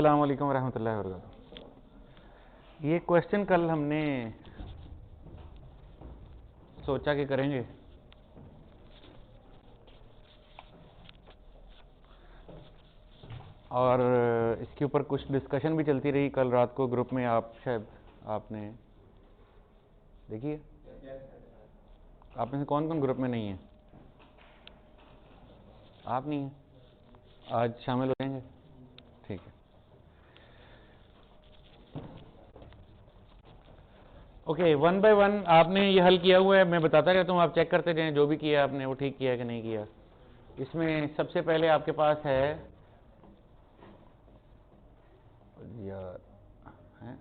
अस्सलाम वालेकुम रहमतुल्लाहि व बरकातुहू। ये क्वेश्चन कल हमने सोचा कि करेंगे, और इसके ऊपर कुछ डिस्कशन भी चलती रही कल रात को ग्रुप में। आप शायद आपने देखिए, आप में से कौन कौन ग्रुप में नहीं है? आप नहीं हैं, आज शामिल हो जाएंगे, ठीक है। ओके, वन बाय वन आपने ये हल किया हुआ है, मैं बताता रहता हूँ, आप चेक करते जाएं जो भी किया आपने वो ठीक किया है कि नहीं किया। इसमें सबसे पहले आपके पास है यार है,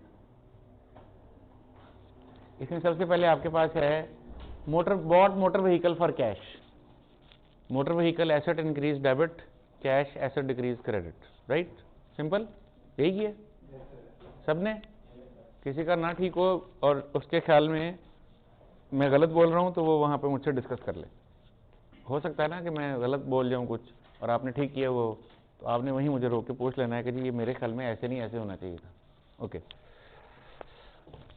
इसमें सबसे पहले आपके पास है motor vehicle for cash, motor vehicle asset increase debit, cash asset decrease credit, right? Simple, यही किया सबने। किसी का ना ठीक हो और उसके ख्याल में मैं गलत बोल रहा हूं तो वो वहां पे मुझसे डिस्कस कर ले। हो सकता है ना कि मैं गलत बोल जाऊं कुछ और आपने ठीक किया वो, तो आपने वहीं मुझे रोक के पूछ लेना है कि जी ये मेरे ख्याल में ऐसे नहीं, ऐसे होना चाहिए था। Okay,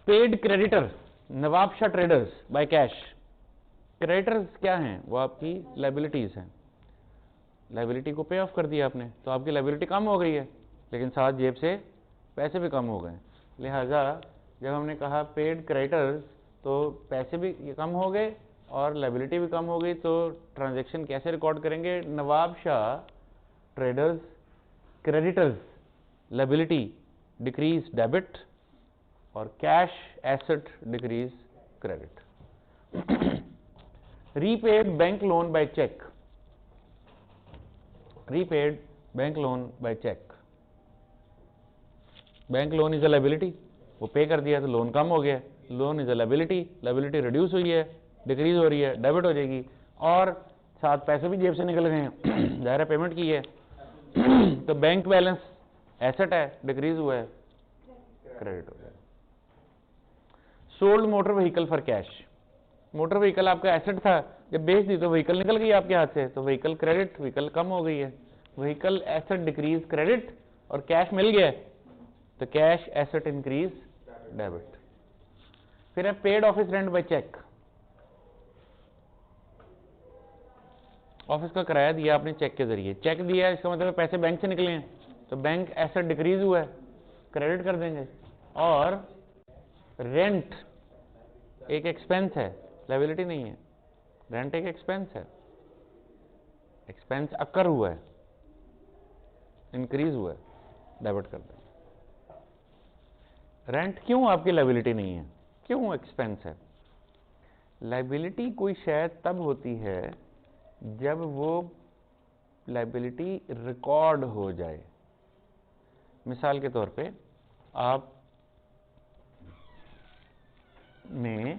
paid creditor Nawab Shah traders by cash. Creditors क्या हैं? वो आपकी लाइबिलिटीज हैं। लाइबिलिटी को पे ऑफ कर दिया आपने तो आपकी लाइबिलिटी कम हो गई है, लेकिन साथ जेब से पैसे भी कम हो गए। लिहाजा जब हमने कहा पेड क्रेडिटर्स तो पैसे भी कम हो गए और लाइबिलिटी भी कम हो गई, तो ट्रांजैक्शन कैसे रिकॉर्ड करेंगे? Nawab Shah traders creditors liability decrease debit और cash asset decrease credit. Repaid bank loan by cheque, repaid bank loan by cheque. Bank loan is a liability, वो पे कर दिया तो लोन कम हो गया, loan is a liability, liability reduce हुई है, डिक्रीज हो रही है, डेबिट हो जाएगी, और साथ पैसे भी जेब से निकल गए हैं, दायरा पेमेंट की है, तो बैंक बैलेंस एसेट है, डिक्रीज हुआ है, क्रेडिट हो गया। Sold motor vehicle for cash, motor vehicle आपका एसेट था, जब बेच दी तो व्हीकल निकल गई आपके हाथ से, तो व्हीकल क्रेडिट, व्हीकल कम हो गई है, व्हीकल एसेट डिक्रीज क्रेडिट, और कैश मिल गया तो कैश एसेट इंक्रीज डेबिट। फिर है paid office rent by cheque, office का किराया दिया आपने चेक के जरिए, चेक दिया इसका मतलब पैसे बैंक से निकले हैं, तो बैंक एसेट डिक्रीज हुआ है, क्रेडिट कर देंगे। और रेंट एक एक्सपेंस है, लायबिलिटी नहीं है, रेंट एक एक्सपेंस है, एक्सपेंस अकर हुआ है, इंक्रीज हुआ है, डेबिट कर देंगे। रेंट क्यों आपकी लायबिलिटी नहीं है, क्यों एक्सपेंस है? लायबिलिटी कोई शायद तब होती है जब वो लायबिलिटी रिकॉर्ड हो जाए। मिसाल के तौर पे आप ने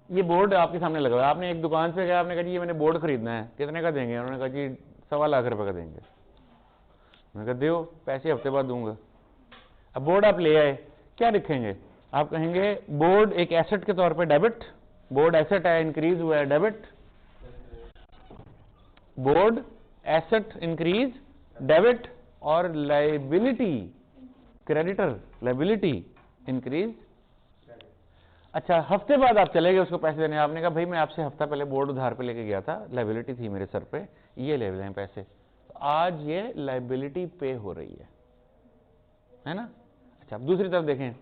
ये बोर्ड आपके सामने लगा हुआ है, आपने एक दुकान से गया, आपने कहा जी ये मैंने बोर्ड खरीदना है, कितने का देंगे? उन्होंने कहा जी 1.25 लाख रुपए का देंगे। मैंने कहा दो, पैसे हफ्ते बाद दूंगा। अब बोर्ड आप ले आए, क्या लिखेंगे? आप कहेंगे बोर्ड एक एसेट के तौर पे डेबिट, बोर्ड एसेट है, इंक्रीज हुआ है, debit, board asset increase debit, और लायबिलिटी क्रेडिटर लायबिलिटी इंक्रीज। अच्छा, हफ्ते बाद आप चले गए उसको पैसे देने, आपने कहा भाई मैं आपसे हफ्ता पहले बोर्ड उधार पे लेके गया था, लायबिलिटी थी मेरे सर पे, ये ले लें पैसे, तो आज ये लायबिलिटी पे हो रही है ना? अच्छा, अब दूसरी तरफ देखें,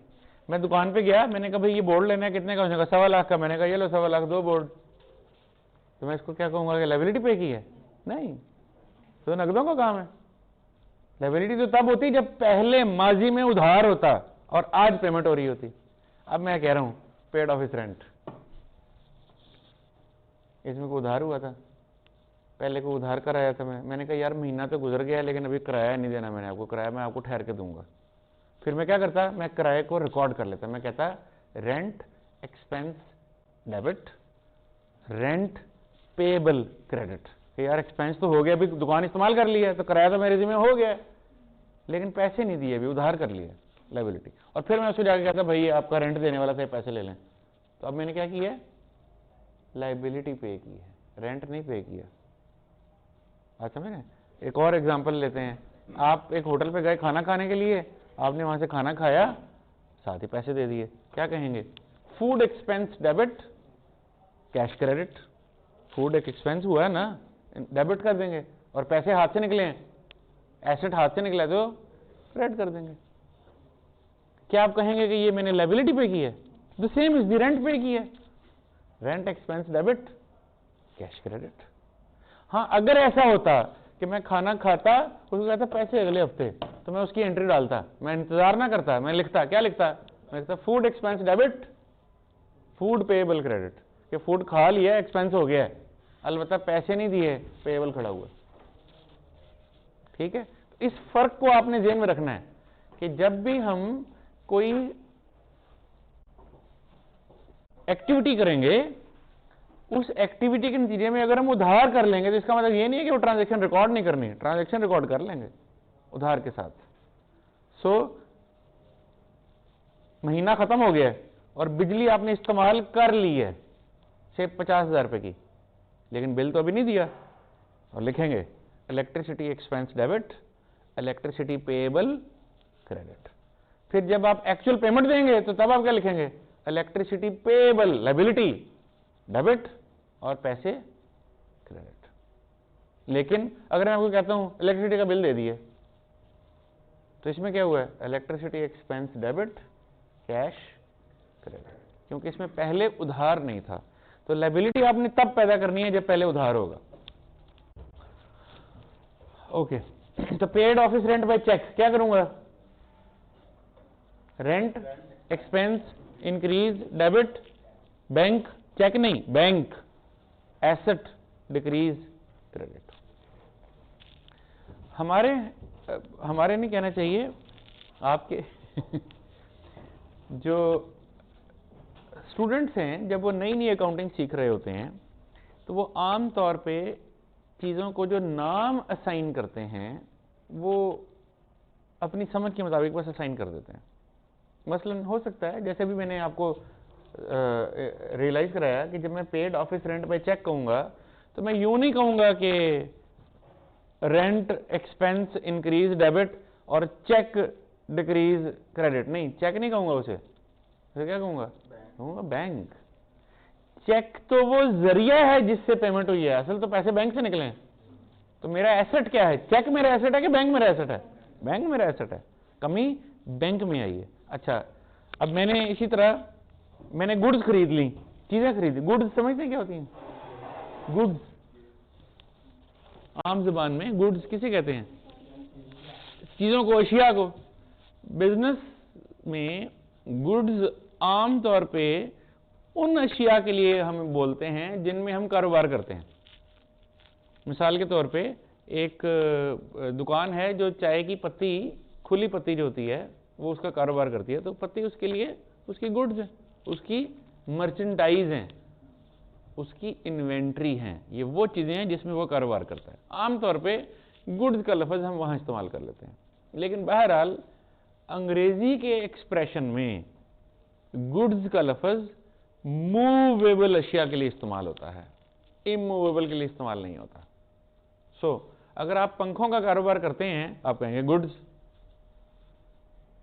मैं दुकान पे गया, मैंने कहा भाई ये बोर्ड लेना है, कितने का? उसने कहा 1.25 लाख का। मैंने कहा ये लो 1.25 लाख दो बोर्ड, तो मैं इसको क्या कहूंगा कि लायबिलिटी पे की है? नहीं, तो नकदों का काम है। लायबिलिटी तो तब होती जब पहले माजी में उधार होता और आज पेमेंट हो रही होती। अब मैं कह रहा हूं पेड ऑफिस रेंट, इसमें कोई उधार हुआ था, पहले को उधार कराया था मैंने कहा यार महीना तो गुजर गया लेकिन अभी किराया नहीं देना मैंने आपको, किराया मैं आपको ठहर के दूंगा। फिर मैं क्या करता, मैं किराए को रिकॉर्ड कर लेता, मैं कहता rent expense debit, rent payable credit. यार एक्सपेंस तो हो गया, अभी दुकान इस्तेमाल कर लिया तो किराया तो मेरे जिम्मे हो गया, लेकिन पैसे नहीं दिए, अभी उधार कर लिया, लायबिलिटी। और फिर मैं उसको जाकर कहता भाई आपका रेंट देने वाला था, पैसे ले लें, तो अब मैंने क्या किया? लायबिलिटी पे की है, रेंट नहीं पे किया। अच्छा, मैंने एक और एग्जांपल लेते हैं। आप एक होटल पे गए खाना खाने के लिए, आपने वहां से खाना खाया, साथ ही पैसे दे दिए, क्या कहेंगे? Food expense debit, cash credit. Food एक एक्सपेंस हुआ है ना, डेबिट कर देंगे, और पैसे हाथ से निकले हैं, एसेट हाथ से निकला तो क्रेडिट कर देंगे। क्या आप कहेंगे कि ये मैंने लायबिलिटी पे की है? The same is the rent पे की है, rent expense debit, cash credit. हाँ, अगर ऐसा होता कि मैं खाना खाता, उसको कहता पैसे अगले हफ्ते, तो मैं उसकी एंट्री डालता, मैं इंतजार ना करता, मैं लिखता, क्या लिखता? मैं लिखता food expense debit, food payable credit, कि फूड खा लिया, एक्सपेंस हो गया है, अलबत्ता पैसे नहीं दिए, पेएबल खड़ा हुआ। ठीक है, इस फर्क को आपने ध्यान में रखना है कि जब भी हम कोई एक्टिविटी करेंगे, उस एक्टिविटी के नतीजे में अगर हम उधार कर लेंगे, तो इसका मतलब ये नहीं है कि वो ट्रांजैक्शन रिकॉर्ड नहीं करनी है, ट्रांजैक्शन रिकॉर्ड कर लेंगे उधार के साथ। महीना खत्म हो गया है और बिजली आपने इस्तेमाल कर ली है, से 50,000 रुपए की, लेकिन बिल तो अभी नहीं दिया, और लिखेंगे electricity expense debit, electricity payable credit. फिर जब आप एक्चुअल पेमेंट देंगे तो तब आप क्या लिखेंगे? इलेक्ट्रिसिटी पेएबल लायबिलिटी डेबिट और पैसे क्रेडिट। लेकिन अगर मैं आपको कहता हूं इलेक्ट्रिसिटी का बिल दे दिए, तो इसमें क्या हुआ है? Electricity expense debit, cash credit, क्योंकि इसमें पहले उधार नहीं था। तो लायबिलिटी आपने तब पैदा करनी है जब पहले उधार होगा। ओके, तो paid office rent by cheque, क्या करूंगा? Rent expense increase debit, bank, cheque नहीं, बैंक, एसेट डिक्रीज क्रेडिट। हमारे नहीं कहना चाहिए, आपके जो स्टूडेंट्स हैं, जब वो नई नई अकाउंटिंग सीख रहे होते हैं, तो वो आम तौर पे चीज़ों को जो नाम असाइन करते हैं, वो अपनी समझ के मुताबिक बस असाइन कर देते हैं। मसलन हो सकता है, जैसे भी मैंने आपको रियलाइज कराया कि जब मैं पेड ऑफिस रेंट पे चेक कहूंगा, तो मैं यूं नहीं कहूंगा कि रेंट एक्सपेंस इंक्रीज डेबिट और चेक डिक्रीज क्रेडिट, नहीं, चेक नहीं कहूंगा उसे, फिर क्या कहूंगा? कहूंगा बैंक। चेक तो वो जरिया है जिससे पेमेंट हुई है, असल तो पैसे बैंक से निकले हैं। तो मेरा एसेट क्या है? चेक मेरा एसेट है कि बैंक मेरा एसेट है? बैंक मेरा एसेट है, कमी बैंक में आई है। अच्छा, अब मैंने इसी तरह मैंने गुड्स खरीद ली, चीजें खरीदी। गुड्स समझते हैं क्या होती हैं? गुड्स आम जुबान में गुड्स किसे कहते हैं? चीजों को, अशिया को। बिजनेस में गुड्स आम तौर पे उन अशिया के लिए हम बोलते हैं जिनमें हम कारोबार करते हैं। मिसाल के तौर पे एक दुकान है जो चाय की पत्ती, खुली पत्ती जो होती है, वो उसका कारोबार करती है, तो पत्ती उसके लिए उसकी गुड्स है, उसकी मर्चेंडाइज हैं, उसकी इन्वेंट्री हैं। ये वो चीजें हैं जिसमें वो कारोबार करता है। आमतौर पे गुड्स का लफ्ज हम वहां इस्तेमाल कर लेते हैं, लेकिन बहरहाल अंग्रेजी के एक्सप्रेशन में गुड्स का लफ्ज मूवेबल अशिया के लिए इस्तेमाल होता है, इमूवेबल के लिए इस्तेमाल नहीं होता। अगर आप पंखों का कारोबार करते हैं, आप कहेंगे गुड्स।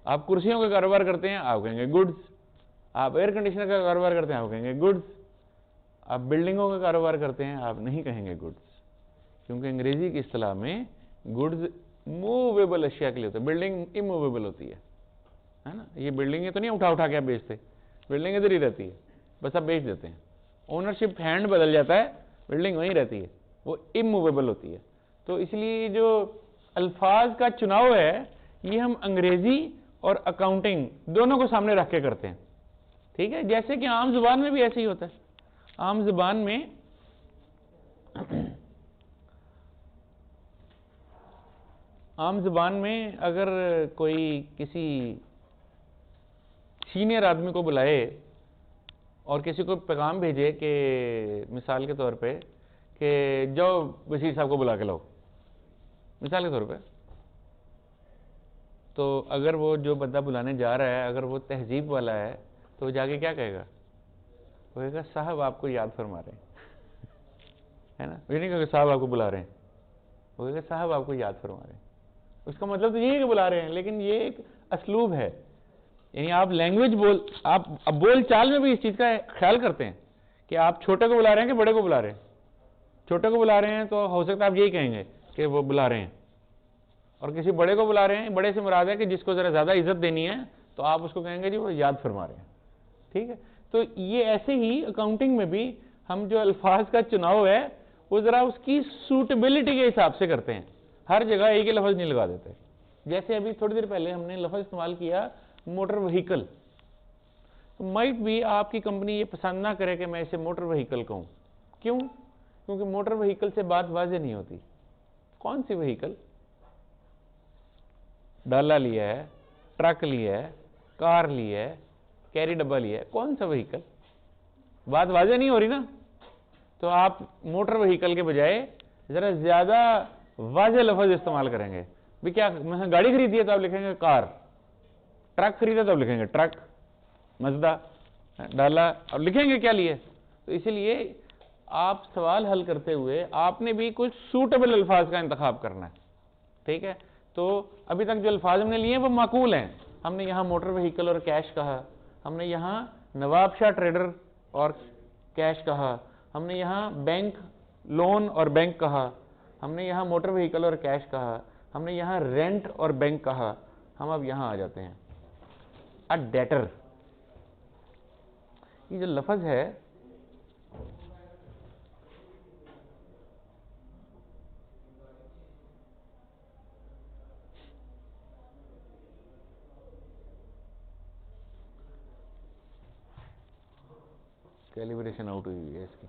आप कुर्सियों का कारोबार करते हैं, आप कहेंगे गुड्स। आप एयर कंडीशनर का कारोबार करते हैं, आप कहेंगे गुड्स। आप बिल्डिंगों का कारोबार करते हैं, आप नहीं कहेंगे गुड्स, क्योंकि अंग्रेजी की इस्तिलाह में गुड्स मूवेबल अशिया के लिए होता है, बिल्डिंग इमूवेबल होती है ना। ये बिल्डिंगें तो नहीं उठा उठा के आप बेचते, बिल्डिंग इधर ही रहती है, बस आप बेच देते हैं। ओनरशिप हैंड बदल जाता है, बिल्डिंग वहीं रहती है, वो इमूवेबल होती है। तो इसलिए जो अल्फाज का चुनाव है, ये हम अंग्रेजी और अकाउंटिंग दोनों को सामने रख के करते हैं। ठीक है, जैसे कि आम जुबान में भी ऐसे ही होता है। आम जुबान में अगर कोई किसी सीनियर आदमी को बुलाए और किसी को पैगाम भेजे कि मिसाल के तौर पे कि जाओ वजीर साहब को बुला के लाओ, मिसाल के तौर पे, तो अगर वो जो बंदा बुलाने जा रहा है, अगर वो तहजीब वाला है, तो वो जाके क्या कहेगा? वो कहेगा साहब आपको याद फरमा रहे हैं, है ना। ये नहीं कहेगा साहब आपको बुला रहे हैं, वो कहेगा साहब आपको याद फरमा रहे हैं। उसका मतलब तो यही है कि बुला रहे हैं, लेकिन ये एक असलूब है, यानी आप लैंग्वेज आप बोल चाल में भी इस चीज का ख्याल करते हैं कि आप छोटे को बुला रहे हैं कि बड़े को बुला रहे हैं। छोटे को बुला रहे हैं तो हो सकता है आप यही कहेंगे कि वो बुला रहे हैं, और किसी बड़े को बुला रहे हैं, बड़े से मुराद है कि जिसको जरा ज्यादा इज्जत देनी है, तो आप उसको कहेंगे जी वो याद फरमा रहे हैं। ठीक है, तो ये ऐसे ही अकाउंटिंग में भी हम जो अल्फाज का चुनाव है वो जरा उसकी सूटेबिलिटी के हिसाब से करते हैं, हर जगह एक ही लफ्ज नहीं लगा देते। जैसे अभी थोड़ी देर पहले हमने लफ्ज इस्तेमाल किया मोटर व्हीकल, तो माइट भी आपकी कंपनी ये पसंद ना करे कि मैं इसे मोटर व्हीकल कहूं। क्यों? क्योंकि मोटर व्हीकल से बात वाजे नहीं होती। कौन सी व्हीकल? डाला लिया है, ट्रक लिया है, कार लिया है, कैरी डब्बा लिया है, कौन सा व्हीकल? बात वाजे नहीं हो रही ना। तो आप मोटर व्हीकल के बजाय जरा ज्यादा वाजे लफ्ज इस्तेमाल करेंगे। भी क्या गाड़ी खरीदी है तो आप लिखेंगे कार, ट्रक खरीदा तो आप लिखेंगे ट्रक, मजदा, डाला, अब लिखेंगे क्या लिए। तो इसीलिए आप सवाल हल करते हुए आपने भी कुछ सूटेबल अल्फाज का इंतखाब करना है। ठीक है, तो अभी तक जो अल्फाज हमने लिए वो माकूल हैं। हमने यहाँ मोटर व्हीकल और कैश कहा, हमने यहाँ नवाब शाह ट्रेडर और कैश कहा, हमने यहाँ बैंक लोन और बैंक कहा, हमने यहाँ मोटर व्हीकल और कैश कहा, हमने यहाँ रेंट और बैंक कहा। हम अब यहाँ आ जाते हैं अ डेटर। ये जो लफ्ज है कैलिब्रेशन आउट हुई है इसकी।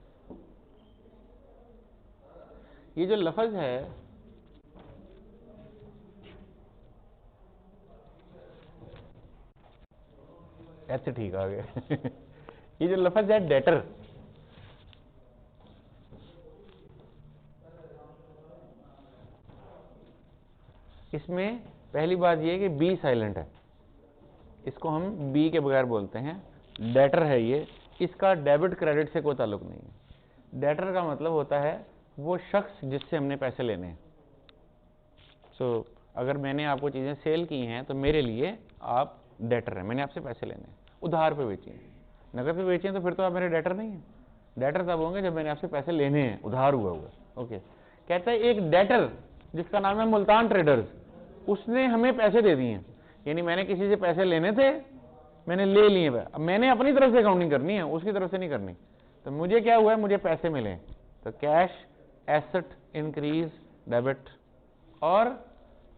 ये जो लफ्ज है ऐसे ठीक आ गया ये जो लफ्ज है डेटर, इसमें पहली बात यह कि बी साइलेंट है, इसको हम बी के बगैर बोलते हैं। डेटर है ये, इसका डेबिट क्रेडिट से कोई ताल्लुक नहीं है। डेटर का मतलब होता है वो शख्स जिससे हमने पैसे लेने हैं। सो अगर मैंने आपको चीजें सेल की हैं तो मेरे लिए आप डेटर हैं, मैंने आपसे पैसे लेने हैं। उधार पे बेची हैं, नगद पे बेची हैं, तो फिर तो आप मेरे डेटर नहीं हैं। डेटर तब होंगे जब मैंने आपसे पैसे लेने हैं, उधार हुआ हुआ। ओके, कहता है एक डेटर जिसका नाम है मुल्तान ट्रेडर्स, उसने हमें पैसे दे दिए हैं, यानी मैंने किसी से पैसे लेने थे, मैंने ले लिए। अब मैंने अपनी तरफ से अकाउंटिंग करनी है, उसकी तरफ से नहीं करनी। तो मुझे क्या हुआ है, मुझे पैसे मिले, तो कैश एसेट इंक्रीज डेबिट। और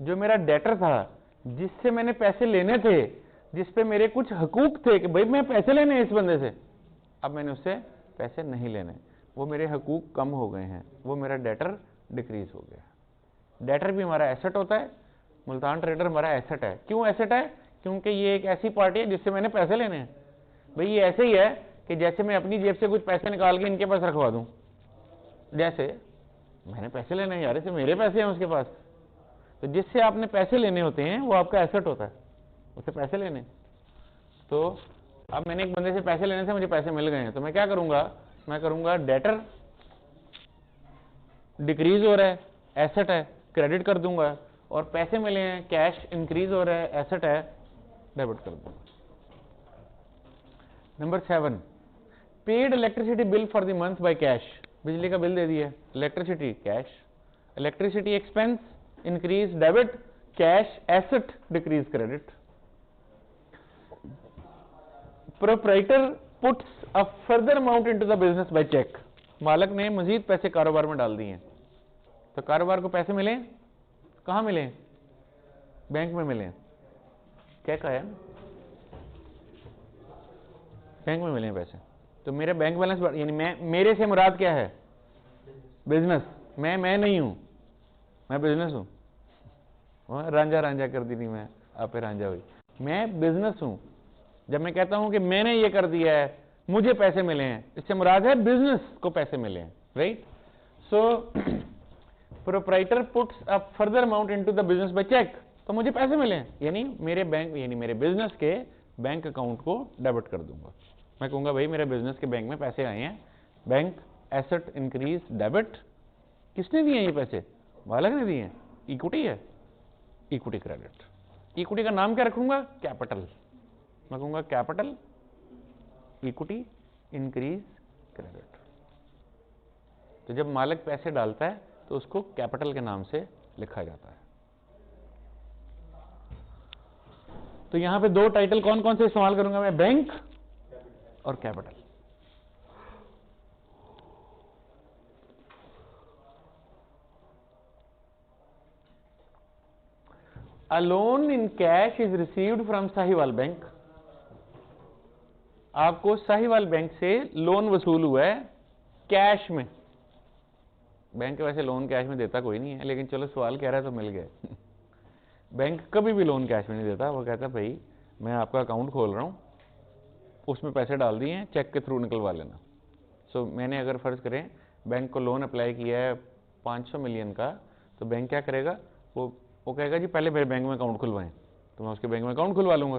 जो मेरा डेटर था जिससे मैंने पैसे लेने थे, जिस पे मेरे कुछ हकूक थे कि भाई मैं पैसे लेने हैं इस बंदे से, अब मैंने उससे पैसे नहीं लेने, वो मेरे हकूक कम हो गए हैं, वो मेरा डेटर डिक्रीज हो गया। डेटर भी हमारा एसेट होता है, मुल्तान ट्रेडर हमारा एसेट है। क्यों एसेट है? क्योंकि ये एक ऐसी पार्टी है जिससे मैंने पैसे लेने हैं। भाई ये ऐसे ही है कि जैसे मैं अपनी जेब से कुछ पैसे निकाल के इनके पास रखवा दूं, जैसे मैंने पैसे लेने हैं यार, से मेरे पैसे हैं उसके पास। तो जिससे आपने पैसे लेने होते हैं वो आपका एसेट होता है, उससे पैसे लेने। तो अब मैंने एक बंदे से पैसे लेने से मुझे पैसे मिल गए हैं, तो मैं क्या करूंगा, मैं करूंगा डेटर डिक्रीज हो रहा है, एसेट है, क्रेडिट कर दूंगा, और पैसे मिले हैं, कैश इंक्रीज हो रहा है, एसेट है, डेबिट कर दूंगा। Number 7, paid electricity bill for the month by cash. बिजली का बिल दे दिया, electricity cash, electricity expense increase debit, cash asset decrease credit. Proprietor puts a further amount into the business by cheque. मालिक ने मजीद पैसे कारोबार में डाल दिए हैं, तो कारोबार को पैसे मिले, कहां मिले? बैंक में मिले। चेक आया, बैंक में मिले पैसे, तो मेरे बैंक बैलेंस, यानी मेरे से मुराद क्या है? बिजनेस। मैं नहीं हूं, मैं बिजनेस हूं। रांझा रांझा कर दी थी मैं, आप रांझा हुई। मैं बिजनेस हूं। जब मैं कहता हूं कि मैंने ये कर दिया है, मुझे पैसे मिले हैं, इससे मुराद है बिजनेस को पैसे मिले हैं, right? So proprietor puts a further amount into the business by cheque, तो मुझे पैसे मिले हैं, यानी मेरे बैंक, यानी मेरे बिजनेस के बैंक अकाउंट को डेबिट कर दूंगा। मैं कहूंगा भाई मेरे बिजनेस के बैंक में पैसे आए हैं, बैंक एसेट इंक्रीज डेबिट। किसने दिए ये पैसे? मालिक ने दिए हैं, इक्विटी है, इक्विटी क्रेडिट। इक्विटी का नाम क्या रखूंगा? कैपिटल। मैं कहूंगा कैपिटल इक्विटी इंक्रीज क्रेडिट। तो जब मालिक पैसे डालता है तो उसको कैपिटल के नाम से लिखा जाता है। तो यहां पे दो टाइटल कौन कौन से इस्तेमाल करूंगा मैं? बैंक और capital. A loan in cash is received from Sahiwal bank. आपको साहिवाल बैंक से लोन वसूल हुआ है कैश में। बैंक वैसे लोन कैश में देता कोई नहीं है, लेकिन चलो सवाल कह रहा है तो मिल गए। बैंक कभी भी लोन कैश में नहीं देता। वो कहता है भाई मैं आपका अकाउंट खोल रहा हूं, उसमें पैसे डाल दिए हैं, चेक के थ्रू निकलवा लेना। सो मैंने अगर फर्ज करें बैंक को लोन अप्लाई किया है 500 मिलियन का, तो बैंक क्या करेगा? वो कहेगा जी पहले मेरे बैंक में अकाउंट खुलवाएं, तो मैं उसके बैंक में अकाउंट खुलवा लूंगा।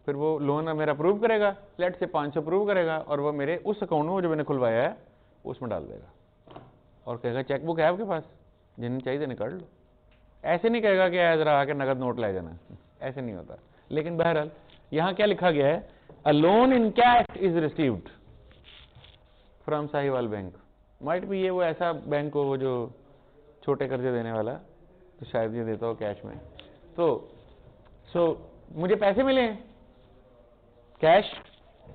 फिर वो लोन मेरा अप्रूव करेगा, लेट से 500 अप्रूव करेगा, और वो मेरे उस अकाउंट में जो मैंने खुलवाया है उसमें डाल देगा और कहेगा चेकबुक है आपके पास, जिन्हें चाहिए निकाल लो। ऐसे नहीं कहेगा कि जरा आके नगद नोट ले जाना, ऐसे नहीं होता। लेकिन बहरहाल यहां क्या लिखा गया है? A loan in cash is received from Sahiwal bank. Might भी ये वो ऐसा बैंक हो वो जो छोटे कर्जे देने वाला, तो शायद ये देता हो कैश में। तो मुझे पैसे मिले, कैश,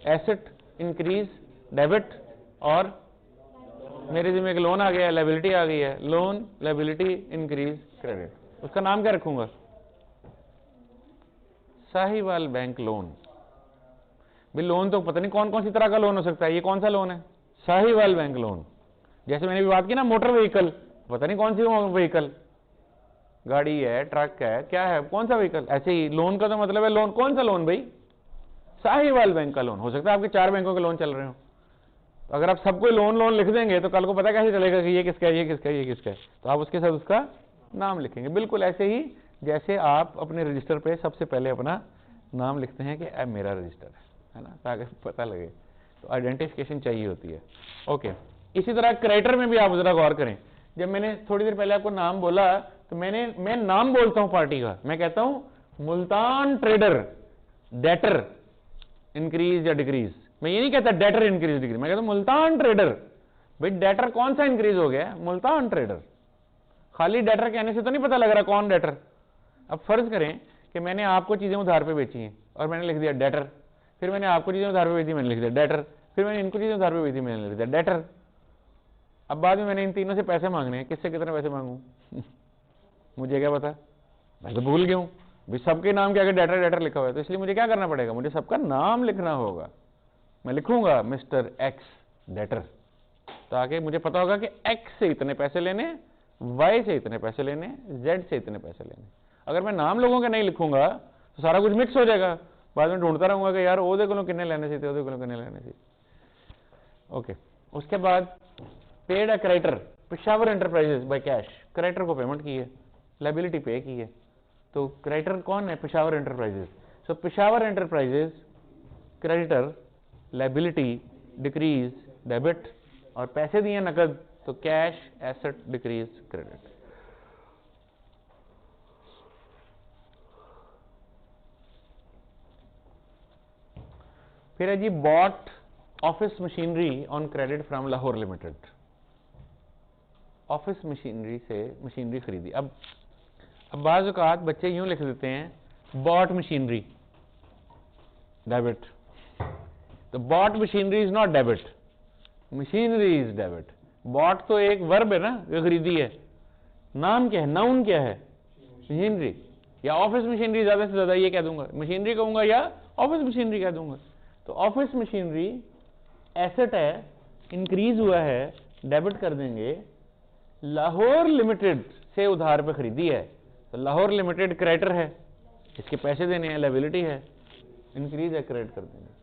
एसेट इंक्रीज डेबिट, और मेरे जिम्मे एक लोन आ गया, लायबिलिटी आ गई है। Loan liability increase credit. उसका नाम क्या रखूंगा? Sahiwal bank loan. भाई लोन तो पता नहीं कौन कौन सी तरह का लोन हो सकता है, ये कौन सा लोन है? Sahiwal bank loan. जैसे मैंने भी बात की ना मोटर व्हीकल, पता नहीं कौन सी व्हीकल, गाड़ी है, ट्रक है, क्या है, कौन सा व्हीकल। ऐसे ही लोन का तो मतलब है लोन, कौन सा लोन भाई? साहिवाल बैंक का लोन। हो सकता है आपके 4 बैंकों के लोन चल रहे हो, तो अगर आप सबको लोन लिख देंगे तो कल को पता कैसे चलेगा कि ये किसका है, ये किसका है, ये किसका है? तो आप उसके साथ उसका नाम लिखेंगे। बिल्कुल ऐसे ही जैसे आप अपने रजिस्टर पे सबसे पहले अपना नाम लिखते हैं कि अब मेरा रजिस्टर है ना, ताकि पता लगे। तो आइडेंटिफिकेशन चाहिए होती है। ओके, इसी तरह क्रेडिटर में भी आप जरा गौर करें। जब मैंने थोड़ी देर पहले आपको नाम बोला, तो मैं नाम बोलता हूं पार्टी का, मैं कहता हूं मुल्तान ट्रेडर डेटर इंक्रीज या डिक्रीज। मैं ये नहीं कहता डेटर इंक्रीज डिक्रीज, मैं कहता हूं मुल्तान ट्रेडर। भाई डेटर कौन सा इंक्रीज हो गया? मुल्तान ट्रेडर। खाली डेटर कहने से तो नहीं पता लग रहा कौन डेटर। अब फर्ज करें कि मैंने आपको चीजें उधार पे बेची हैं और मैंने लिख दिया डेटर, फिर मैंने आपको चीजें उधार पे बेची, मैंने लिख दिया डेटर, फिर मैंने इनको चीजें उधार पे बेची, मैंने लिख दिया डेटर। अब बाद में मैंने इन तीनों से पैसे मांगने हैं, किससे कितने पैसे मांगू? मुझे क्या पता, मैं तो भूल गया हूं। भाई सबके नाम के आगे डेटर डेटर लिखा हुआ है, तो इसलिए मुझे क्या करना पड़ेगा? मुझे सबका नाम लिखना होगा। मैं लिखूंगा मिस्टर एक्स डेटर, ताकि मुझे पता होगा कि एक्स से इतने पैसे लेने, वाई से इतने पैसे लेने, जेड से इतने पैसे लेने। अगर मैं नाम लोगों के नहीं लिखूंगा तो सारा कुछ मिक्स हो जाएगा, बाद में ढूंढता रहूंगा कि यार ओदे को कितने लेने चाहिए, ओदे को कितने लेने चाहिए। ओके, उसके बाद paid a creditor Peshawar enterprises by cash. Creditor को पेमेंट की है, लायबिलिटी पे की है। तो क्रेडिटर कौन है? Peshawar enterprises. So Peshawar enterprises creditor, liability decrease debit, और पैसे दिए नकद, तो कैश एसेट डिक्रीज क्रेडिट। फिर है जी bought office machinery on credit from Lahore limited. Office machinery से मशीनरी खरीदी। अब बाज़ औक़ात बच्चे यूं लिख देते हैं बॉट मशीनरी डेबिट। तो bought machinery is not debit, machinery is debit. Bought तो एक वर्ब है ना, जो खरीदी है। नाम क्या है? नाउन क्या है? मशीनरी। या ऑफिस मशीनरी, ज्यादा से ज्यादा ये कह दूंगा, मशीनरी कहूंगा या ऑफिस मशीनरी कह दूंगा। तो ऑफिस मशीनरी एसेट है, इंक्रीज हुआ है, डेबिट कर देंगे। लाहौर लिमिटेड से उधार पे खरीदी है, तो लाहौर लिमिटेड क्रेडिटर है, इसके पैसे देने हैं, लायबिलिटी है, इंक्रीज है, क्रेडिट कर देंगे।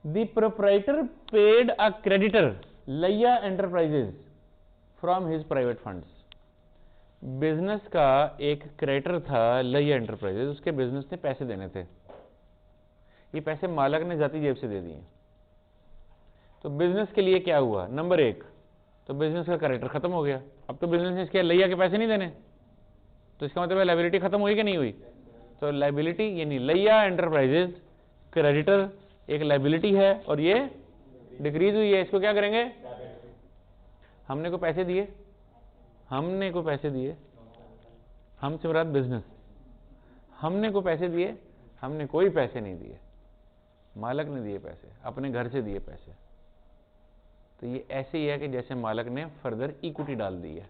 The proprietor paid a creditor Laiya enterprises from his private funds. Business का एक क्रेडिटर था लैया एंटरप्राइजेज, उसके बिजनेस ने पैसे देने थे, ये पैसे मालिक ने जाती जेब से दे दिए। तो बिजनेस के लिए क्या हुआ? नंबर 1, तो बिजनेस का क्रेडिटर खत्म हो गया। अब तो बिजनेस ने इसके लैया के पैसे नहीं देने, तो इसका मतलब लायबिलिटी खत्म हुई कि नहीं हुई? तो लायबिलिटी यानी लैया एंटरप्राइजेज क्रेडिटर एक लायबिलिटी है और ये डिक्रीज हुई है, इसको क्या करेंगे? हमने को पैसे दिए, हमने को पैसे दिए, हमसे मुराद बिजनेस, हमने को पैसे दिए, हमने कोई पैसे नहीं दिए, मालिक ने दिए पैसे, अपने घर से दिए पैसे। तो ये ऐसे ही है कि जैसे मालिक ने फर्दर इक्विटी डाल दी है।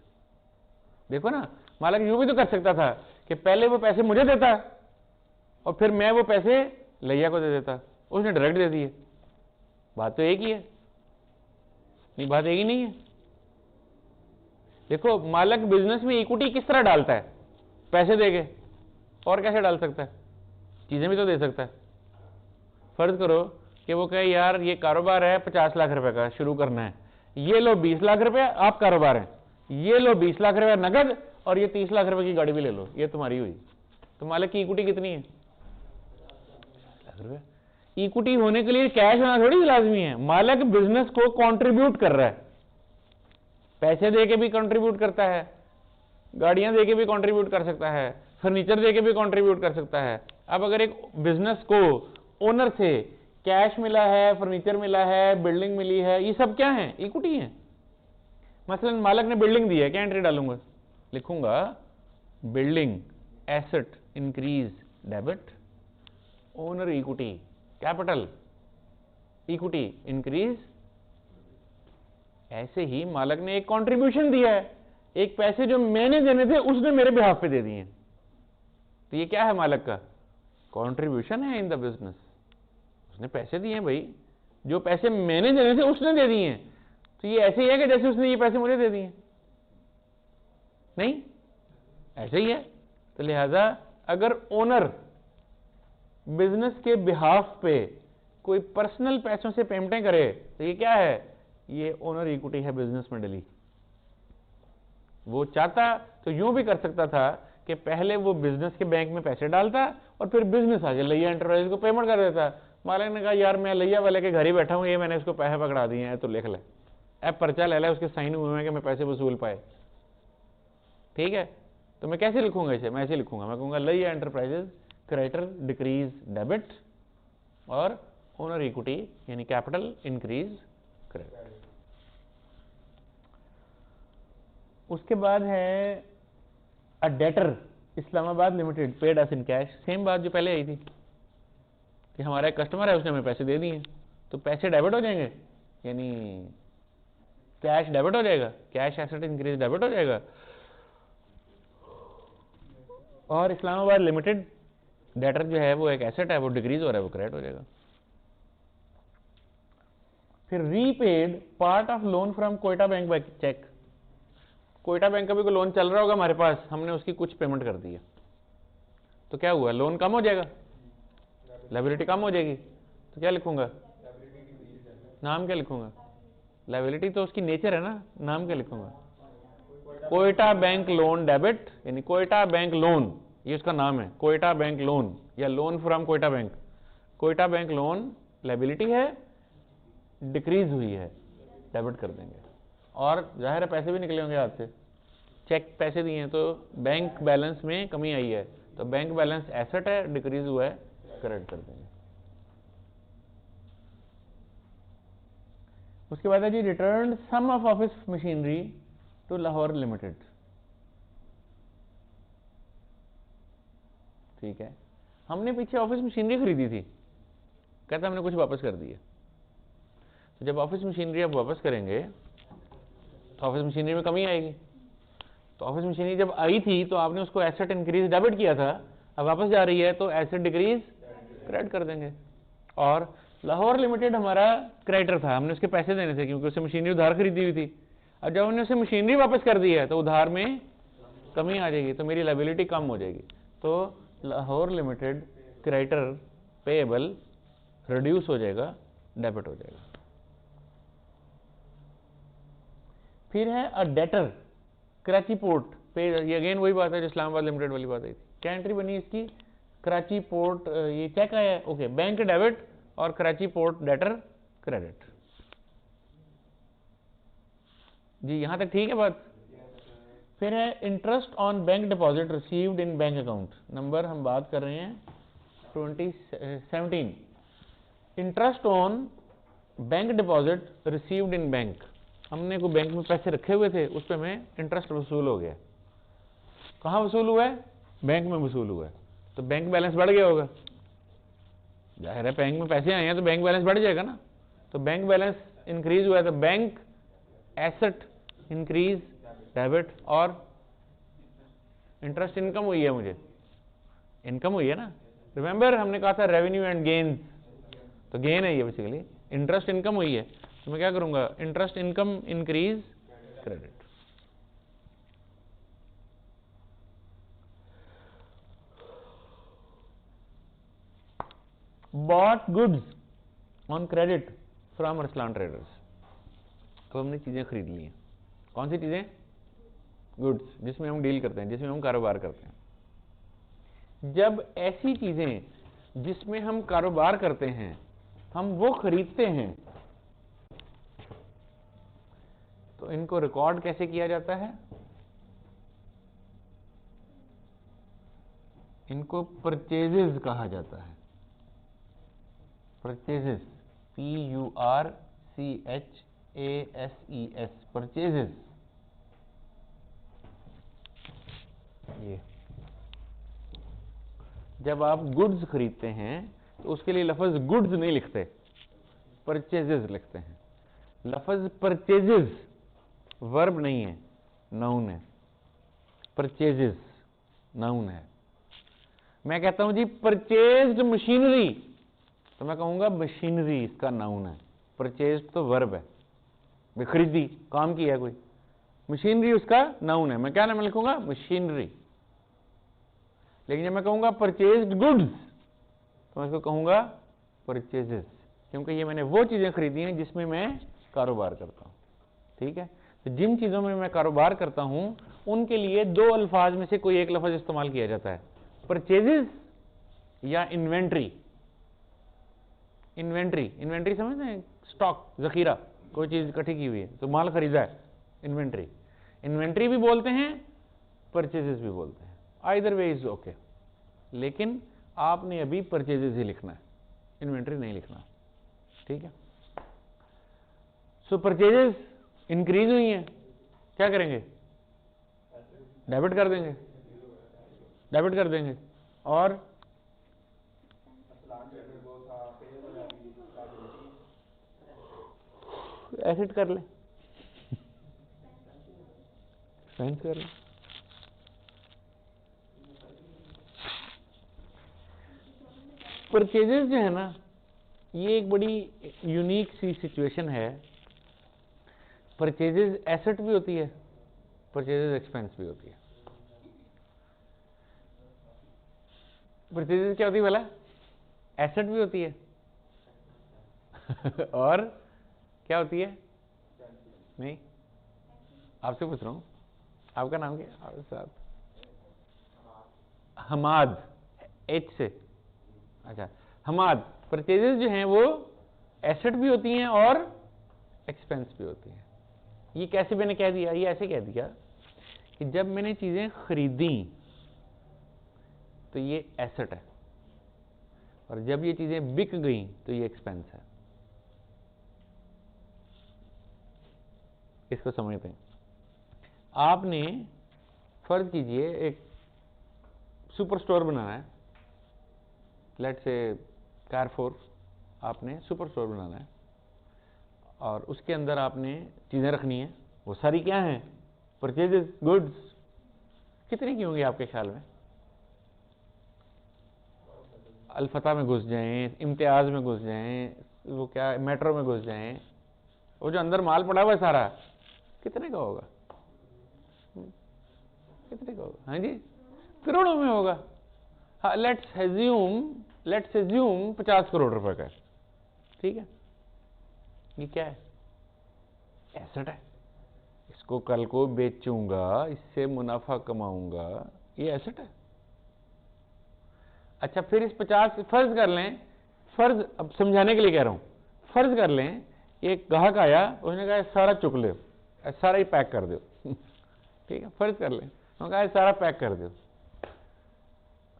देखो ना, मालिक यूं भी तो कर सकता था कि पहले वो पैसे मुझे देता और फिर मैं वो पैसे लैया को दे देता, उसने डायरेक्ट दे दिए। बात तो एक ही है, नहीं बात एक ही नहीं है। देखो मालिक बिजनेस में इक्विटी किस तरह डालता है? पैसे देके, और कैसे डाल सकता है? चीजें भी तो दे सकता है। फर्ज करो कि वो कहे यार ये कारोबार है 50 लाख रुपए का शुरू करना है, ये लो 20 लाख रुपए आप कारोबार है, ये लो 20 लाख रुपए नगद और ये 30 लाख रुपए की गाड़ी भी ले लो, ये तुम्हारी हुई। तो मालिक की इक्विटी कितनी है? 50 लाख रुपए। इक्विटी होने के लिए कैश होना थोड़ी लाजमी है। मालिक बिजनेस को कंट्रीब्यूट कर रहा है, पैसे दे के भी कंट्रीब्यूट करता है, गाड़ियां दे के भी कंट्रीब्यूट कर सकता है, फर्नीचर दे के भी कंट्रीब्यूट कर सकता है। अब अगर एक बिजनेस को ओनर से कैश मिला है, फर्नीचर मिला है, बिल्डिंग मिली है, ये सब क्या है? इक्विटी है। मसलन मालिक ने बिल्डिंग दी है, क्या एंट्री डालूंगा? लिखूंगा building asset increase debit owner equity capital equity increase. ऐसे ही मालिक ने एक कंट्रीब्यूशन दिया है, एक पैसे जो मैंने देने थे उसने मेरे बिहाफ पे दे दिए, तो ये क्या है? मालिक का कंट्रीब्यूशन है इन द बिजनेस। उसने पैसे दिए हैं भाई, जो पैसे मैंने देने थे उसने दे दिए हैं, तो ये ऐसे ही है कि जैसे उसने ये पैसे मुझे दे दिए। नहीं, ऐसे ही है। तो लिहाजा अगर ओनर बिजनेस के बिहाफ पे कोई पर्सनल पैसों से पेमेंटें करे तो ये क्या है? ये ओनर इक्विटी है बिजनेस में डली। वो चाहता तो यूं भी कर सकता था कि पहले वो बिजनेस के बैंक में पैसे डालता और फिर बिजनेस आके लैया एंटरप्राइज को पेमेंट कर देता। मालिक ने कहा यार मैं लैया वाले के घर ही बैठा हूं, ये मैंने इसको पैसे पकड़ा दिए हैं, तो लिख ले, अब पर्चा ले ले, उसके साइन हुए हैं कि मैं पैसे वसूल पाए। ठीक है, तो मैं कैसे लिखूंगा इसे? मैं ऐसे लिखूंगा, मैं कहूंगा लैया एंटरप्राइजेज क्रेडिटर डिक्रीज डेबिट और ओनर इक्विटी यानी कैपिटल इंक्रीज क्रेडिट। उसके बाद है अ debtor Islamabad limited paid us in cash. Same बात जो पहले आई थी कि हमारा एक कस्टमर है, उसने हमें पैसे दे दिए, तो पैसे डेबिट हो जाएंगे, यानी कैश डेबिट हो जाएगा, कैश एसेट इंक्रीज डेबिट हो जाएगा। और इस्लामाबाद लिमिटेड डेटर जो है वो एक एसेट है, वो डिक्रीज हो रहा है, वो क्रेडिट हो जाएगा। फिर repaid part of loan from Quetta bank by cheque. Quetta bank का भी कोई लोन चल रहा होगा हमारे पास, हमने उसकी कुछ पेमेंट कर दी है, तो क्या हुआ? लोन कम हो जाएगा, लायबिलिटी कम हो जाएगी। तो क्या लिखूंगा? नाम क्या लिखूंगा? लायबिलिटी तो उसकी नेचर है ना, नाम क्या लिखूंगा? कोयटा बैंक लोन डेबिट, यानी कोयटा बैंक लोन, ये उसका नाम है, कोयटा बैंक लोन या loan from Quetta bank. Quetta bank loan liability है, डिक्रीज हुई है, डेबिट कर देंगे। और जाहिर है पैसे भी निकले होंगे हाथ से, चेक पैसे दिए हैं, तो बैंक बैलेंस में कमी आई है, तो बैंक बैलेंस एसेट है, डिक्रीज हुआ है, क्रेडिट कर देंगे। उसके बाद है जी return some of office machinery to Lahore limited. ठीक है, हमने पीछे ऑफिस मशीनरी खरीदी थी, कहता हमने कुछ वापस कर दिया। तो जब ऑफिस मशीनरी आप वापस करेंगे तो ऑफिस मशीनरी में कमी आएगी। तो ऑफिस मशीनरी जब आई थी तो आपने उसको एसेट इंक्रीज डेबिट किया था, अब वापस जा रही है तो एसेट डिक्रीज क्रेडिट कर देंगे। और लाहौर लिमिटेड हमारा क्रेडिटर था, हमने उसके पैसे देने थे क्योंकि उससे मशीनरी उधार खरीदी हुई थी। अब जब हमने उसे मशीनरी वापस कर दी है तो उधार में कमी आ जाएगी, तो मेरी लायबिलिटी कम हो जाएगी। तो Lahore limited creditor payable reduce हो जाएगा, डेबिट हो जाएगा। फिर है अ डेटर कराची पोर्ट पे, ये अगेन वही बात है जो इस्लामाबाद लिमिटेड वाली बात आई थी। क्या एंट्री बनी इसकी? कराची पोर्ट, ये चेक आया है, ओके, बैंक डेबिट और कराची पोर्ट डेटर क्रेडिट। जी यहाँ तक ठीक है बात। फिर है interest on bank deposit received in bank account. Number हम बात कर रहे हैं 2017। Interest on bank deposit received in bank. हमने कोई बैंक में पैसे रखे हुए थे, उस पर हमें इंटरेस्ट वसूल हो गया। कहाँ वसूल हुआ है? बैंक में वसूल हुआ है। तो बैंक बैलेंस बढ़ गया होगा, जाहिर है बैंक में पैसे आए हैं तो बैंक बैलेंस बढ़ जाएगा ना। तो बैंक बैलेंस इंक्रीज हुआ है, तो बैंक एसेट इंक्रीज डेबिट, और इंटरेस्ट इनकम हुई है, मुझे इनकम हुई है ना। रिमेंबर हमने कहा था रेवेन्यू एंड गेन्स, तो गेन है ये बेसिकली। इंटरेस्ट इनकम हुई है, तो मैं क्या करूंगा? Interest income increase credit. Bought goods on credit from Arsalan traders. अब हमने चीजें खरीद ली हैं। कौन सी चीजें? गुड्स, जिसमें हम डील करते हैं, जिसमें हम कारोबार करते हैं। जब ऐसी चीजें जिसमें हम कारोबार करते हैं हम वो खरीदते हैं, तो इनको रिकॉर्ड कैसे किया जाता है? इनको परचेजेस कहा जाता है। Purchases, PURCHASES, purchases. ये जब आप गुड्स खरीदते हैं तो उसके लिए लफ्ज गुड्स नहीं लिखते, परचेजेस लिखते हैं। लफ्ज परचेजेस वर्ब नहीं है, नाउन है। परचेजेस नाउन है। मैं कहता हूं जी परचेज्ड मशीनरी, तो मैं कहूंगा मशीनरी इसका नाउन है। परचेज्ड तो वर्ब है, वे खरीदी, काम किया कोई। मशीनरी उसका नाउन है, मैं क्या नाम लिखूंगा? मशीनरी। लेकिन जब मैं कहूंगा परचेज्ड गुड्स, तो मैं इसको कहूंगा परचेजेस, क्योंकि ये मैंने वो चीजें खरीदी हैं जिसमें मैं कारोबार करता हूं। ठीक है, तो जिन चीजों में मैं कारोबार करता हूं उनके लिए दो अल्फाज में से कोई एक लफ्ज इस्तेमाल किया जाता है, परचेजेस या इन्वेंट्री। इन्वेंट्री, इन्वेंट्री समझते हैं? स्टॉक, जखीरा, कोई चीज इकट्ठी की हुई है तो माल खरीदा है, इन्वेंट्री। इन्वेंट्री भी बोलते हैं, परचेजेस भी बोलते हैं, आइदर वे इज ओके। लेकिन आपने अभी परचेजेस ही लिखना है, इन्वेंट्री नहीं लिखना। ठीक है, सो परचेजेस इंक्रीज हुई हैं, क्या करेंगे? डेबिट कर देंगे, डेबिट कर देंगे। और एसेट कर ले, एक्सपेंस कर ले। परचेजेस जो है ना, ये एक बड़ी यूनिक सी सिचुएशन है। परचेजेस एसेट भी होती है, परचेजेस एक्सपेंस भी होती है। परचेजेस क्या होती है भला? एसेट भी होती है और क्या होती है? नहीं, आपसे पूछ रहा हूं, आपका नाम क्या? साहब हमाद, एच से। अच्छा, हमाद। परचेजेस जो हैं वो एसेट भी होती हैं और एक्सपेंस भी होती हैं। ये कैसे मैंने कह दिया? ये ऐसे कह दिया कि जब मैंने चीजें खरीदी तो ये एसेट है, और जब ये चीजें बिक गई तो ये एक्सपेंस है। इसको समझते हैं। आपने फर्ज कीजिए एक सुपर स्टोर बनाना है, लेट्स से कारफोर, आपने सुपर स्टोर बनाना है और उसके अंदर आपने चीजें रखनी है। वो सारी क्या हैं? Purchases, goods. कितनी की होंगी आपके ख्याल में? अल्फता में घुस जाएं, इम्तियाज में घुस जाएं, वो क्या मेट्रो में घुस जाएं, वो जो अंदर माल पड़ा हुआ है सारा, कितने का होगा? कितने का होगा? हाँ जी, करोड़ों में होगा। हाँ, लेट्स एज्यूम 50 करोड़ रुपए का है। ठीक है, ये क्या है? एसेट है। इसको कल को बेचूंगा, इससे मुनाफा कमाऊंगा, ये एसेट है। अच्छा, फिर इस 50, फर्ज कर लें, फर्ज अब समझाने के लिए कह रहा हूं, फर्ज कर लें एक ग्राहक आया, उसने कहा सारा चुक ले, सारा ही पैक कर दो ठीक है, फर्ज कर लें हम कहा सारा पैक कर दो,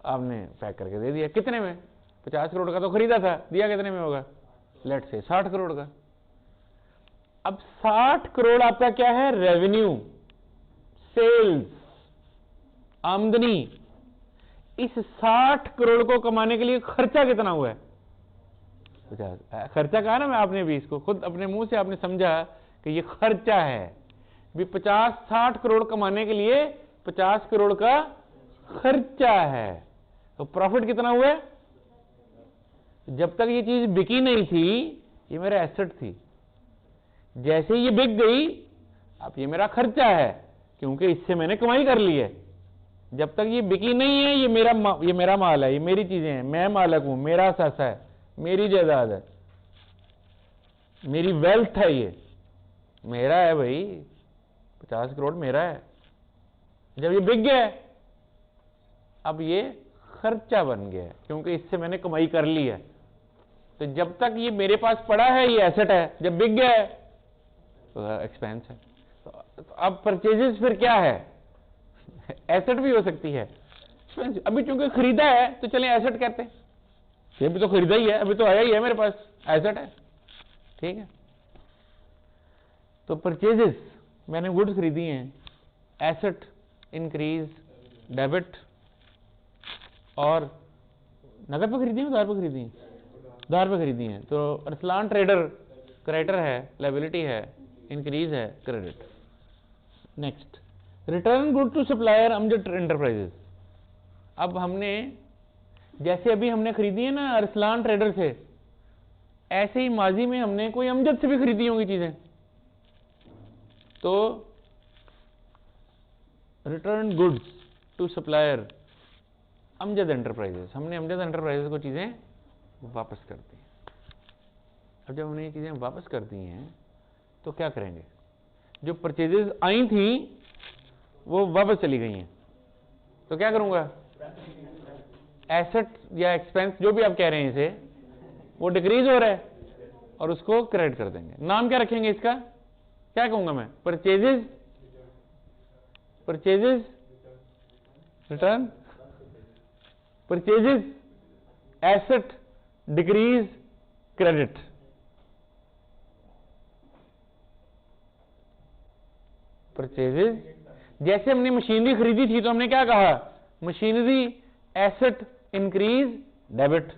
आपने पैक करके दे दिया। कितने में? 50 करोड़ का तो खरीदा था, दिया कितने में होगा? लेट से 60 करोड़ का। अब 60 करोड़ आपका क्या है? रेवेन्यू, सेल्स, आमदनी। इस 60 करोड़ को कमाने के लिए खर्चा कितना हुआ है? 50। खर्चा कहा ना मैं आपने भी, इसको खुद अपने मुंह से आपने समझा कि ये खर्चा है भी। 50-60 करोड़ कमाने के लिए 50 करोड़ का खर्चा है। तो प्रॉफिट कितना हुआ है? जब तक ये चीज बिकी नहीं थी ये मेरा एसेट थी, जैसे ये बिक गई अब ये मेरा खर्चा है, क्योंकि इससे मैंने कमाई कर ली है। जब तक ये बिकी नहीं है ये मेरा माल है, ये मेरी चीजें हैं, मैं मालिक हूं, मेरा पैसा है, मेरी जायदाद है, मेरी वेल्थ है, ये मेरा है भाई, 50 करोड़ मेरा है। जब ये बिक गया अब ये खर्चा बन गया है, क्योंकि इससे मैंने कमाई कर ली है। तो जब तक ये मेरे पास पड़ा है ये एसेट है, जब बिक गया है तो एक्सपेंस है। तो अब परचेजेस फिर क्या है? एसेट भी हो सकती है, अभी चूंकि खरीदा है तो चलें एसेट कहते हैं, ये भी तो खरीदा ही है, अभी तो आया ही है मेरे पास, एसेट है, ठीक है। तो परचेजेस, मैंने गुड्स खरीदी हैं, एसेट इंक्रीज, डेबिट, और नगद पे खरीदी है, उधार पे खरीदी है? उधार पे खरीदी है। तो अरसलान ट्रेडर क्रेडिटर है, लायबिलिटी है, इंक्रीज है, credit. Next, return good to supplier Amjad Enterprises. अब हमने जैसे अभी हमने खरीदी है ना अरसलान ट्रेडर से, ऐसे ही माजी में हमने कोई अमजद से भी खरीदी होंगी चीजें। तो return goods to supplier Amjad Enterprises, हमने अमजद एंटरप्राइजेस को चीजें वापस कर दी। अब जब हमने ये चीजें वापस कर दी हैं तो क्या करेंगे? जो परचेजेस आई थी वो वापस चली गई हैं, तो क्या करूंगा? एसेट या एक्सपेंस जो भी आप कह रहे हैं इसे, वो डिक्रीज हो रहा है और उसको क्रेडिट कर देंगे। नाम क्या रखेंगे इसका? क्या कहूंगा मैं? Purchases, purchases return, purchases asset decrease credit. Purchases, जैसे हमने मशीनरी खरीदी थी तो हमने क्या कहा? मशीनरी एसेट इंक्रीज डेबिट,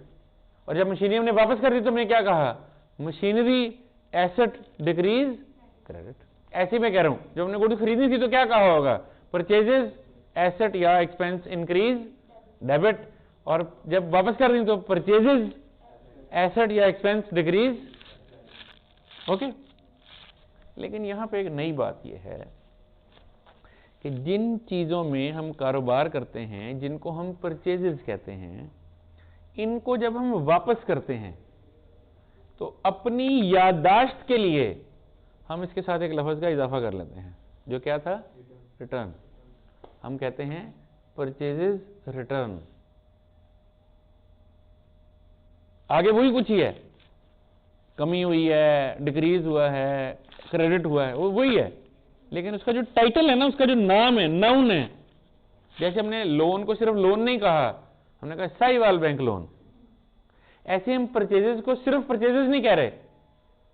और जब मशीनरी हमने वापस कर दी तो हमने क्या कहा? Machinery asset decrease credit. ऐसे मैं कह रहा हूं, जब हमने गुड्स खरीदी थी तो क्या कहा होगा? परचेजेस एसेट या एक्सपेंस इंक्रीज डेबिट, और जब वापस कर दी तो परचेजेस एसेट या एक्सपेंस डिक्रीज। ओके। लेकिन यहां पे एक नई बात यह है कि जिन चीजों में हम कारोबार करते हैं, जिनको हम परचेजेस कहते हैं, इनको जब हम वापस करते हैं तो अपनी याददाश्त के लिए हम इसके साथ एक लफ्ज का इजाफा कर लेते हैं, जो क्या था? रिटर्न। हम कहते हैं परचेजेस रिटर्न। आगे वही कुछ ही है, कमी हुई है, डिक्रीज हुआ है, क्रेडिट हुआ है, वो वही है, लेकिन उसका जो टाइटल है ना, उसका जो नाम है, नाउन है। जैसे हमने लोन को सिर्फ लोन नहीं कहा, हमने कहा साहिवाल बैंक लोन, ऐसे हम परचेजेस को सिर्फ परचेजेस नहीं कह रहे,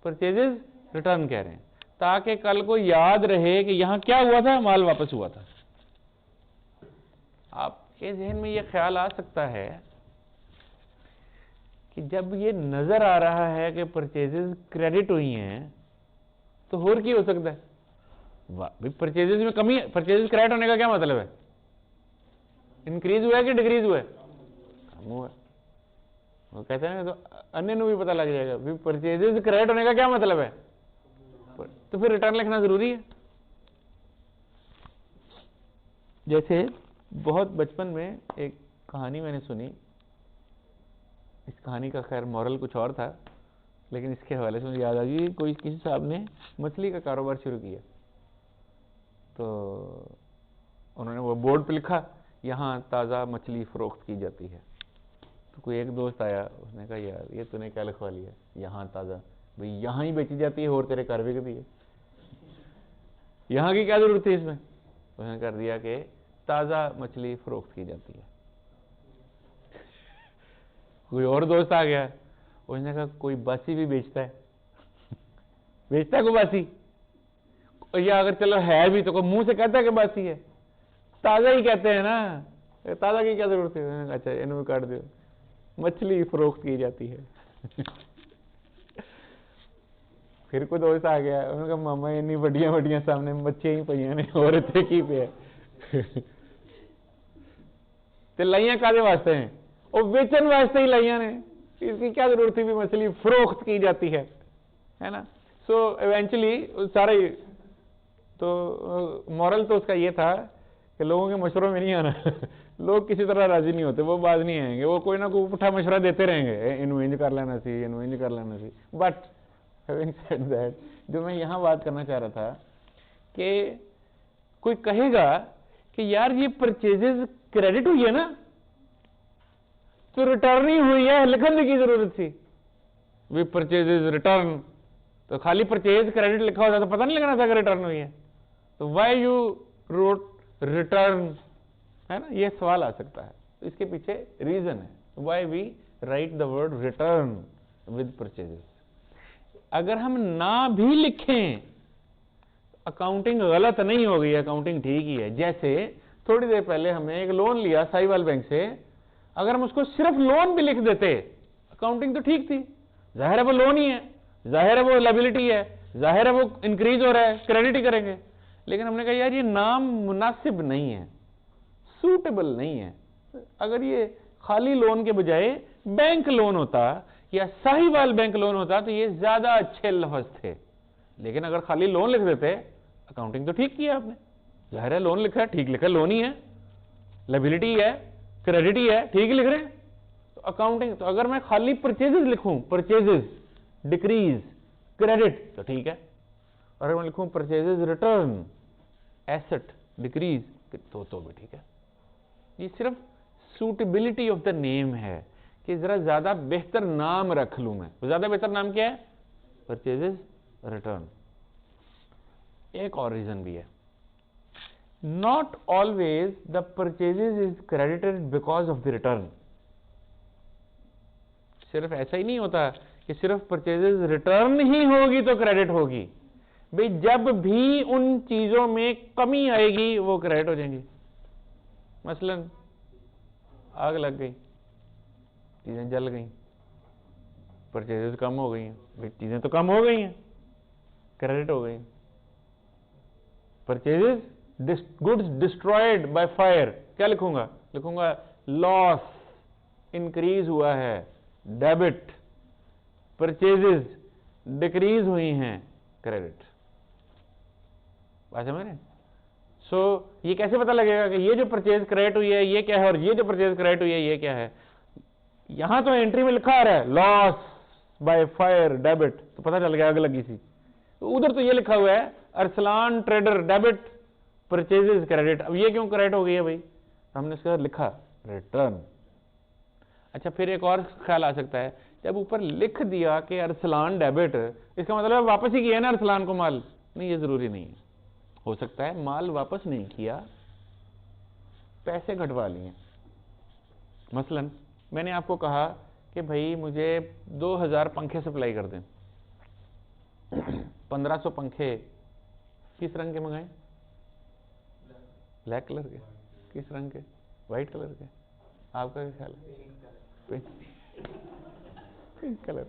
परचेजेस रिटर्न कह रहे हैं, ताकि कल को याद रहे कि यहां क्या हुआ था? माल वापस हुआ था। आपके जहन में यह ख्याल आ सकता है कि जब ये नजर आ रहा है कि परचेजेस क्रेडिट हुई हैं तो और क्या हो सकता है? वाह, परचेजेस में कमी है। परचेजेस क्रेडिट होने का क्या मतलब है? इंक्रीज हुआ है कि डिक्रीज हुआ है? कम हुआ है। वो कहते हैं ना, तो अन्य को भी पता लग जाएगा परचेजेस क्रेडिट होने का क्या मतलब है, तो फिर रिटर्न लिखना जरूरी है। जैसे बहुत बचपन में एक कहानी मैंने सुनी, इस कहानी का खैर मॉरल कुछ और था, लेकिन इसके हवाले से मुझे याद आ गई। कोई किसी साहब ने मछली का कारोबार शुरू किया, तो उन्होंने वो बोर्ड पे लिखा, यहाँ ताज़ा मछली फरोख्त की जाती है। तो कोई एक दोस्त आया, उसने कहा यार ये तूने क्या लिखवा लिया, यहाँ ताज़ा? भाई यहाँ ही बेची जाती है और तेरे कारवे के भी है। यहाँ की क्या जरूरत थी इसमें? उसने कर दिया कि ताज़ा मछली फरोख्त की जाती है। कोई और दोस्त आ गया, उसने कहा कोई बासी भी बेचता है? बेचता है कोई बासी? या अगर चलो है भी तो कोई मुंह से कहता है कि बासी है? ताज़ा ही कहते हैं ना, ताज़ा की क्या जरूरत है? अच्छा इन्होंने काट दो, मछली फरोख्त की जाती है। फिर कोई दोस्त आ गया, उन्होंने कहा मामा इन्नी वड्डियां वड्डियां सामने मच्छियां ही पईयां ने और इतने की पे ते लाइयां कादे वास्ते हैं? और बेचन वास्ते ही लाइयां ने, इसकी क्या जरूरत थी भी मछली फरोख्त की जाती है ना? सो इवेंचुअली सारे तो मॉरल तो उसका ये था कि लोगों के मशवरों में नहीं आना। लोग किसी तरह राजी नहीं होते, वो बाज नहीं आएंगे, वो कोई ना कोई पुठा मशवरा देते रहेंगे, इनू इंज कर लेना सी, इनू इंज कर लेना सी। बट हैविंग सेड दैट, जो मैं यहाँ बात करना चाह रहा था कि कोई कहेगा कि यार ये परचेजेस क्रेडिट हुई है ना, तो रिटर्न ही हुई है, लिखने की जरूरत थी वी परचेजेस रिटर्न। तो खाली परचेज क्रेडिट लिखा होता तो पता नहीं लगना था कि रिटर्न हुई है। तो व्हाई यू रोट रिटर्न, है ना? ये सवाल आ सकता है। तो इसके पीछे रीजन है why we write the word return with purchases. अगर हम ना भी लिखें अकाउंटिंग गलत नहीं हो गई, अकाउंटिंग ठीक ही है। जैसे थोड़ी देर पहले हमने एक लोन लिया साहिवाल बैंक से, अगर हम उसको सिर्फ लोन भी लिख देते अकाउंटिंग तो ठीक थी, जाहिर है वो लोन ही है, जाहिर है वो लायबिलिटी है, जाहिर है वो इंक्रीज हो रहा है, क्रेडिट ही करेंगे। लेकिन हमने कहा यार ये नाम मुनासिब नहीं है, सूटेबल नहीं है। अगर ये खाली लोन के बजाय बैंक लोन होता या साहिवाल बैंक लोन होता तो ये ज्यादा अच्छे लफ्ज थे। लेकिन अगर खाली लोन लिख देते, अकाउंटिंग तो ठीक किया आपने, जाहिर है लोन लिखा है, ठीक लिखा, लोन ही है, लायबिलिटी है, क्रेडिट ही है, ठीक ही लिख रहे हैं। तो अकाउंटिंग, तो अगर मैं खाली परचेजेस लिखूं, परचेजेस डिक्रीज क्रेडिट, तो ठीक है। और अगर मैं लिखूं परचेजेस रिटर्न एसेट डिक्रीज, तो भी ठीक है। ये सिर्फ सूटेबिलिटी ऑफ द नेम है कि जरा ज्यादा बेहतर नाम रख लूं मैं। तो ज्यादा बेहतर नाम क्या है? Purchases return. एक और रीजन भी है, not always the purchases is credited because of the return. सिर्फ ऐसा ही नहीं होता कि सिर्फ परचेजेस रिटर्न ही होगी तो क्रेडिट होगी। भाई जब भी उन चीजों में कमी आएगी वो क्रेडिट हो जाएंगी। मसलन आग लग गई, चीजें जल गई, परचेजेस कम हो गई हैं, भाई चीजें तो कम हो गई हैं, क्रेडिट हो गई। Purchases goods destroyed by fire, क्या लिखूंगा? लिखूंगा लॉस इंक्रीज हुआ है, डेबिट। परचेजेस डिक्रीज हुई हैं, क्रेडिट। बात समझ रहे? सो ये कैसे पता लगेगा कि ये जो परचेज क्रेडिट हुई है ये क्या है और ये जो परचेज क्रेडिट हुई है ये क्या है? यहां तो एंट्री में लिखा आ रहा है लॉस बाय फायर डेबिट, तो पता चल गया आग लगी सी। तो उधर तो ये लिखा हुआ है Arsalan trader debit purchases credit. अब ये क्यों क्रेडिट हो गई है भाई? हमने इसका लिखा रिटर्न। अच्छा, फिर एक और ख्याल आ सकता है, जब ऊपर लिख दिया कि अरसलान डेबिट, इसका मतलब वापस ही किया ना अरसलान को माल? नहीं, ये जरूरी नहीं है। हो सकता है माल वापस नहीं किया, पैसे घटवा लिए। मसलन मैंने आपको कहा कि भाई मुझे 2000 पंखे सप्लाई कर दें। 1500 पंखे किस रंग के मंगाए? ब्लैक कलर के। किस रंग के? व्हाइट कलर के। आपका क्या ख्याल है? Pink colour.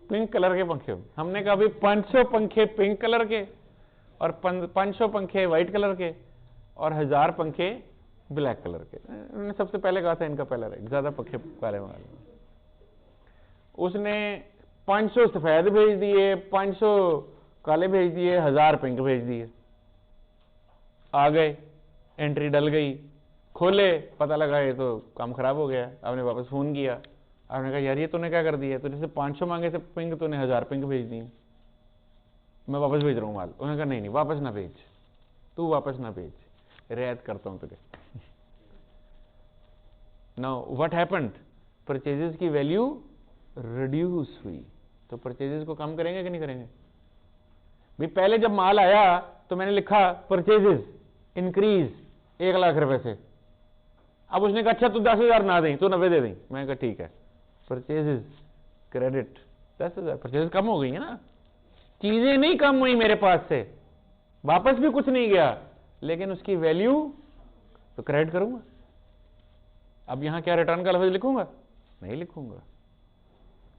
पिंक कलर के पंखे। हमने कहा भाई 500 पंखे पिंक कलर के और 500 पंखे व्हाइट कलर के और 1000 पंखे ब्लैक कलर के। उन्होंने सबसे पहले कहा था इनका पहला रैंक, ज्यादा पंखे काले मंगा लें। उसने 500 सफेद भेज दिए, 500 काले भेज दिए, 1000 पिंक भेज दिए। आ गए, एंट्री डल गई, खोले, पता लगा ये तो काम खराब हो गया। आपने वापस फोन किया, आपने कहा यार ये तूने क्या कर दिया? तूने से 500 मांगे थे पिंक, तूने 1000 पिंक भेज दिए, मैं वापस भेज रहा हूँ माल। उन्होंने कहा नहीं नहीं वापस ना भेज, तू वापस ना भेज, रियायत करता हूं तुझे। Now what happened? परचेजेस की वैल्यू रिड्यूस हुई। तो परचेजेस को कम करेंगे कि नहीं करेंगे? भाई पहले जब माल आया तो मैंने लिखा परचेजेस इंक्रीज 1 लाख रुपए से। अब उसने कहा अच्छा तू 10,000 ना दें, तू 90 दे दें। मैंने कहा ठीक है, परचेजेस क्रेडिट 10,000, परचेजेस कम हो गई है ना, चीजें नहीं कम हुई मेरे पास से, वापस भी कुछ नहीं गया, लेकिन उसकी वैल्यू तो क्रेडिट करूंगा। अब यहां क्या रिटर्न का लफ्ज लिखूंगा? नहीं लिखूंगा।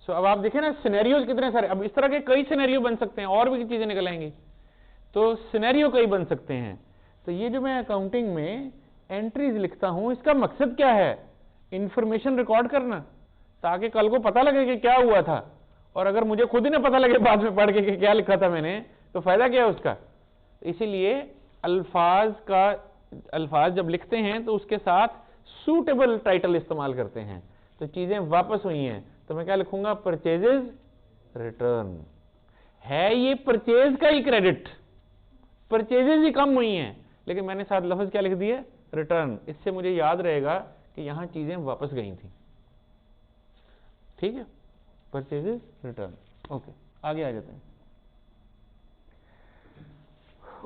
सो अब आप देखें ना सिनेरियोज कितने सारे, अब इस तरह के कई सिनेरियो बन सकते हैं, और भी चीजें निकल आएंगी, तो सिनेरियो कई बन सकते हैं। तो ये जो मैं अकाउंटिंग में एंट्रीज लिखता हूं, इसका मकसद क्या है? इंफॉर्मेशन रिकॉर्ड करना, ताकि कल को पता लगे कि क्या हुआ था। और अगर मुझे खुद ही ना पता लगे बाद में पढ़ के कि क्या लिखा था मैंने, तो फायदा क्या है उसका? इसीलिए अल्फाज जब लिखते हैं तो उसके साथ सूटेबल टाइटल इस्तेमाल करते हैं। तो चीजें वापस हुई हैं तो मैं क्या लिखूंगा? Purchases return. है ये परचेज का ही क्रेडिट, परचेजेस ही कम हुई हैं, लेकिन मैंने साथ लफ्ज क्या लिख दिया? रिटर्न। इससे मुझे याद रहेगा कि यहां चीजें वापस गई थी। ठीक है, परचेजेस रिटर्न। ओके, आगे आ जाते हैं।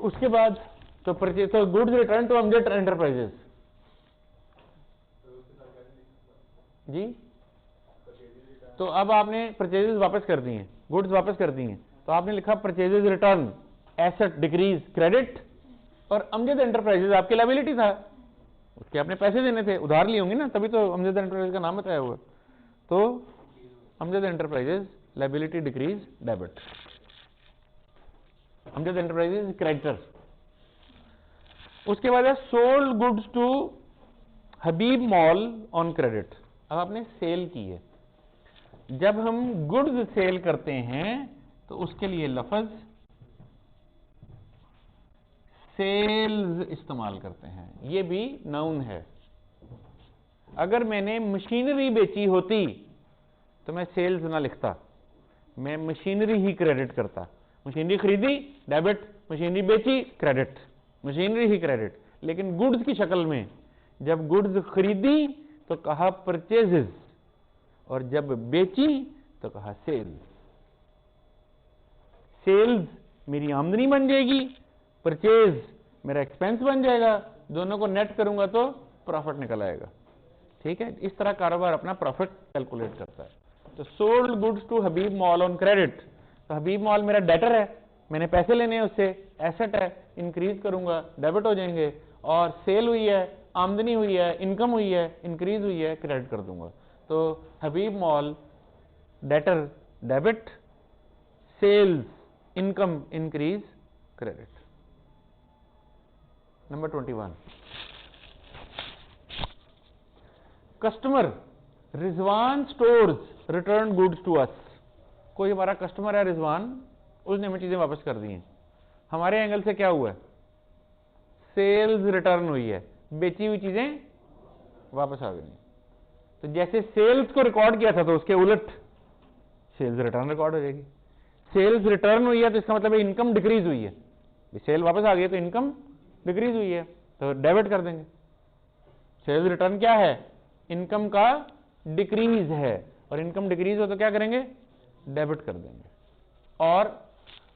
उसके बाद तो परचेज, तो goods return to Amjad enterprises जी। तो अब आपने परचेजेस वापस कर दी हैं, गुड्स वापस कर दी हैं, तो आपने लिखा purchases return, asset decrease credit, और अमजद एंटरप्राइजेस आपकी लायबिलिटी था, उसके आपने पैसे देने थे, उधार लिए होंगे ना, तभी तो अमजद एंटरप्राइजेस का नाम बताया हुआ। तो Amjad Enterprises liability decrease debit, Amjad Enterprises creditor. उसके बाद है sold goods to Habib Mall on credit. अब आपने सेल की है, जब हम गुड्स सेल करते हैं तो उसके लिए लफ्ज सेल्स इस्तेमाल करते हैं, ये भी नाउन है। अगर मैंने मशीनरी बेची होती तो मैं सेल्स ना लिखता, मैं मशीनरी ही क्रेडिट करता। मशीनरी खरीदी डेबिट, मशीनरी बेची क्रेडिट, मशीनरी ही क्रेडिट। लेकिन गुड्स की शक्ल में, जब गुड्स खरीदी तो कहा परचेजेस, और जब बेची तो कहा सेल्स। सेल्स मेरी आमदनी बन जाएगी, परचेज मेरा एक्सपेंस बन जाएगा, दोनों को नेट करूंगा तो प्रॉफिट निकल आएगा। ठीक है, इस तरह कारोबार अपना प्रॉफिट कैलकुलेट करता है। तो sold goods to Habib Mall on credit, तो हबीब मॉल मेरा डेटर है, मैंने पैसे लेने हैं उससे, एसेट है, इंक्रीज करूंगा डेबिट हो जाएंगे, और सेल हुई है, आमदनी हुई है, इनकम हुई है, इंक्रीज हुई है, क्रेडिट कर दूंगा। तो Habib mall debtor debit, sales income increase credit. Number 21, customer Rizwan stores return goods to us. कोई हमारा कस्टमर है रिजवान, उसने हमें चीजें वापस कर दी हैं। हमारे एंगल से क्या हुआ है? सेल्स रिटर्न हुई है, बेची हुई चीजें वापस आ गई। तो जैसे सेल्स को रिकॉर्ड किया था तो उसके उलट सेल्स रिटर्न रिकॉर्ड हो जाएगी। सेल्स रिटर्न हुई है तो इसका मतलब इनकम डिक्रीज हुई है, सेल वापस आ गई तो इनकम डिक्रीज हुई है, तो डेबिट कर देंगे। सेल्स रिटर्न क्या है? इनकम का डिक्रीज है, और इनकम डिक्रीज हो तो क्या करेंगे? डेबिट कर देंगे। और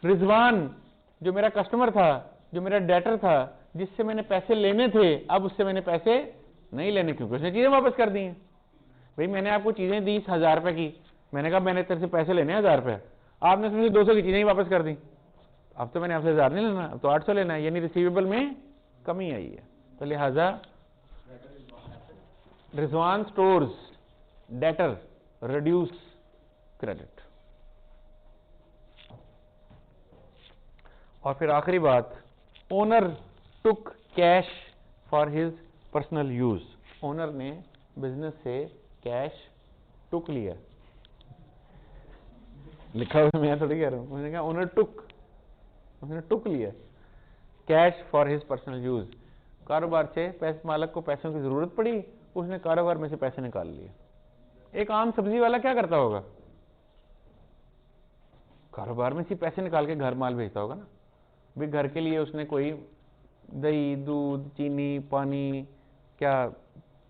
रिजवान जो मेरा कस्टमर था, जो मेरा डेटर था, जिससे मैंने पैसे लेने थे, अब उससे मैंने पैसे नहीं लेने, क्योंकि उसने चीजें वापस कर दी हैं। भाई मैंने आपको चीजें दी 1000 रुपए की, मैंने कहा मैंने तेरे से पैसे लेने 1000 रुपए, आपने उसमें 200 की चीजें ही वापस कर दी। अब तो मैंने आपसे 1000 नहीं लेना, अब तो 800 लेना है, यानी रिसीवेबल में कमी आई है। तो लिहाजा Rizwan stores debtor reduce credit. और फिर आखिरी बात, owner took cash for his personal use. Owner ने बिजनेस से कैश टुक लिया, लिखा हुआ मैं थोड़ी कह रहा हूं, उसने कहा ओनर टुक, उसने टुक लिया cash for his personal use. कारोबार से पैसे, मालिक को पैसों की जरूरत पड़ी, उसने कारोबार में से पैसे निकाल लिए। एक आम सब्जी वाला क्या करता होगा? कारोबार में से पैसे निकाल के घर माल भेजता होगा ना। भी घर के लिए उसने कोई दही, दूध, चीनी, पानी, क्या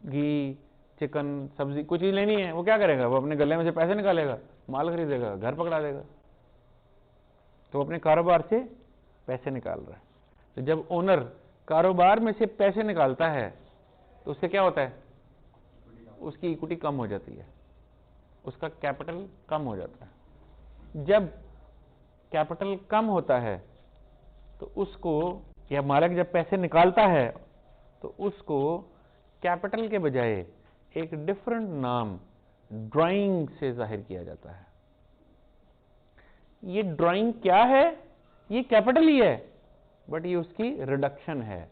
घी, चिकन, सब्जी, कुछ चीज लेनी है, वो क्या करेगा? वो अपने गले में से पैसे निकालेगा, माल खरीदेगा, घर पकड़ा देगा। तो अपने कारोबार से पैसे निकाल रहा है। तो जब ओनर कारोबार में से पैसे निकालता है तो उससे क्या होता है, उसकी इक्विटी कम हो जाती है, उसका कैपिटल कम हो जाता है। जब कैपिटल कम होता है तो उसको, या मालिक जब पैसे निकालता है तो उसको कैपिटल के बजाय एक डिफरेंट नाम ड्राइंग से जाहिर किया जाता है। ये ड्राइंग क्या है, ये कैपिटल ही है बट ये उसकी रिडक्शन है।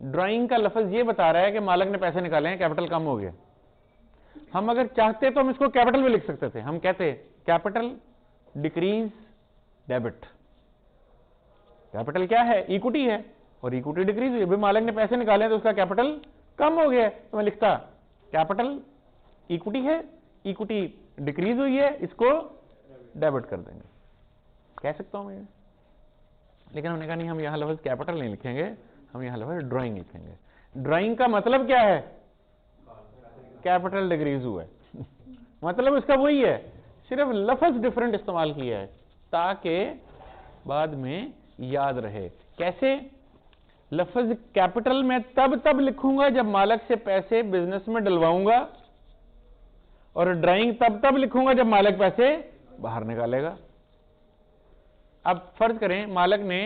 ड्राइंग का लफ्ज ये बता रहा है कि मालिक ने पैसे निकाले हैं, कैपिटल कम हो गया। हम अगर चाहते तो हम इसको कैपिटल में लिख सकते थे, हम कहते कैपिटल डिक्रीज डेबिट। कैपिटल क्या है, इक्विटी है, और इक्विटी डिक्रीज हुई, अभी मालिक ने पैसे निकाले हैं तो उसका कैपिटल कम हो गया, तो मैं लिखता कैपिटल इक्विटी है, इक्विटी डिक्रीज हुई है, इसको डेबिट कर देंगे, कह सकता हूं मैं। लेकिन हमने कहा नहीं, हम यहां लफ्ज कैपिटल नहीं लिखेंगे, हम यहां लफ्ज ड्राइंग लिखेंगे। ड्राइंग का मतलब क्या है, कैपिटल डिक्रीज हुआ है मतलब इसका वही है, सिर्फ लफ्ज डिफरेंट इस्तेमाल किया है ताकि बाद में याद रहे। कैसे, लफ्ज कैपिटल में तब लिखूंगा जब मालिक से पैसे बिजनेस में डलवाऊंगा, और ड्राइंग तब लिखूंगा जब मालिक पैसे बाहर निकालेगा। अब फर्ज करें मालिक ने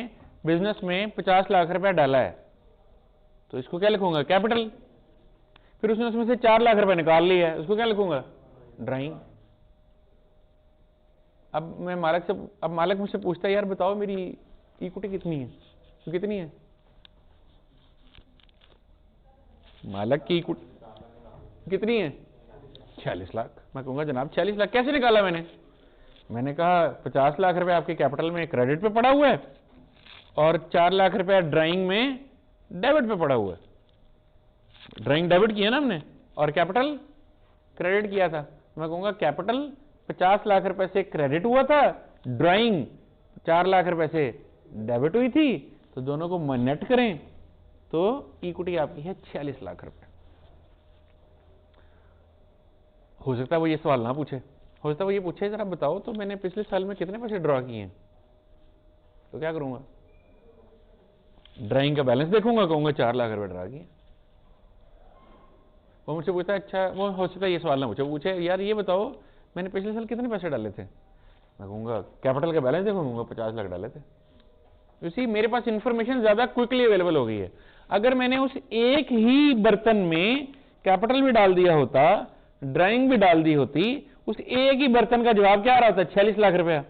बिजनेस में 50 लाख रुपया डाला है, तो इसको क्या लिखूंगा, कैपिटल। फिर उसने उसमें से 4 लाख रुपए निकाल लिया है, उसको क्या लिखूंगा, ड्राइंग। अब मैं मालिक से, अब मालिक मुझसे पूछता है यार बताओ मेरी इक्विटी कितनी है, तो कितनी है, मालिक की इक्विटी कितनी है, 46 लाख। मैं कहूंगा जनाब 46 लाख कैसे निकाला मैंने कहा 50 लाख रुपए आपके कैपिटल में क्रेडिट पे पड़ा हुआ है और 4 लाख रुपए ड्राइंग में डेबिट पे पड़ा हुआ है। ड्राइंग डेबिट किया ना हमने और कैपिटल क्रेडिट किया था। मैं कहूंगा कैपिटल 50 लाख रुपए से क्रेडिट हुआ था, ड्राइंग 4 लाख रुपए से डेबिट हुई थी, तो दोनों को नेट करें तो इक्विटी आपकी है 46 लाख रुपए। हो सकता है वो ये सवाल ना पूछे, हो सकता है वो ये पूछे जरा बताओ तो मैंने पिछले साल में कितने पैसे ड्रॉ किए हैं, तो क्या करूंगा, ड्राइंग का बैलेंस देखूंगा, कहूंगा 4 लाख रुपए ड्रॉ किए। वो मुझसे पूछता है अच्छा, वो हो सकता है ये सवाल ना पूछे यार ये बताओ मैंने पिछले साल कितने पैसे डाले थे, मैं कहूंगा कैपिटल का बैलेंस देखूंगा 50 लाख डाले थे। इसी मेरे पास इंफॉर्मेशन ज्यादा क्विकली अवेलेबल हो गई है। अगर मैंने उस एक ही बर्तन में कैपिटल भी डाल दिया होता, ड्राइंग भी डाल दी होती, उस एक ही बर्तन का जवाब क्या आ रहा था, 46 लाख रुपया।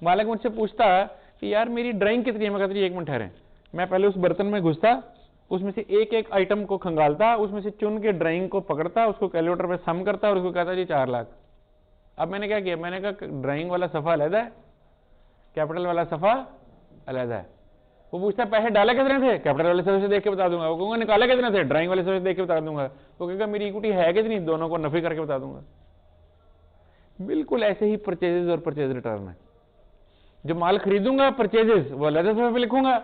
मालिक मुझसे पूछता कि यार मेरी ड्राइंग कितनी है, मैं कहता 1 मिनट ठहरे, मैं पहले उस बर्तन में घुसता, उसमें से एक एक आइटम को खंगालता, उसमें से चुन के ड्राइंग को पकड़ता, उसको कैलकुलेटर पे सम करता और उसको कहता जी 4 लाख। अब मैंने क्या किया, मैंने कहा ड्राइंग वाला सफा अलग है, कैपिटल वाला सफा अलग है। वो पूछता पैसे डाले कितने थे, कैपिटल वाले सफे से देख के बता दूंगा। वो कहूंगा निकाले कितने थे, ड्राइंग वाले सफे से देख के बता दूंगा। वो कहेगा मेरी इक्विटी है कितनी, दोनों को नफी करके बता दूंगा। बिल्कुल ऐसे ही परचेजेस और परचेज रिटर्न है। जो माल खरीदूंगा परचेजेस वो अलग सफे पे लिखूंगा,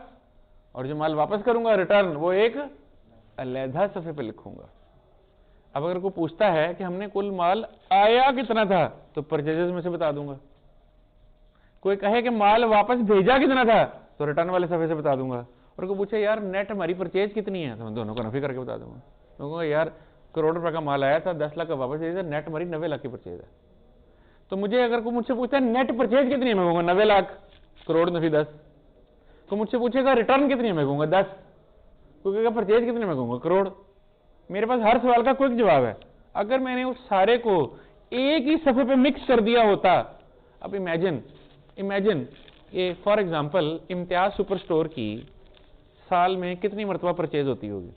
और जो माल वापस करूंगा रिटर्न वो एक अलहदा सफे पे लिखूंगा। अब अगर कोई पूछता है कि हमने कुल माल आया कितना था, तो परचेजेस में से बता दूंगा। कोई कहे कि माल वापस भेजा कितना था, तो रिटर्न वाले सफे से बता दूंगा। और कोई पूछे यार नेट हमारी परचेज कितनी है, तो मैं दोनों को नफी करके बता दूंगा। मैं कहूंगा यार करोड़ रुपए का माल आया था, 10 लाख का वापस भेजा, नेट हमारी 90 लाख की परचेज है। तो मुझे अगर कोई मुझसे पूछता है नेट परचेज कितनी है, मैं कहूंगा 90 लाख, करोड़ नफी 10। तो मुझसे पूछेगा रिटर्न कितनी है, मैं कहूंगा 10। कोई कहेगा परचेज कितनी है, मैं कहूंगा करोड़। मेरे पास हर सवाल का क्विक जवाब है। अगर मैंने उस सारे को एक ही सफे पे मिक्स कर दिया होता, अब इमेजिन ये for example Imtiaz super store की साल में कितनी मरतबा परचेज होती होगी,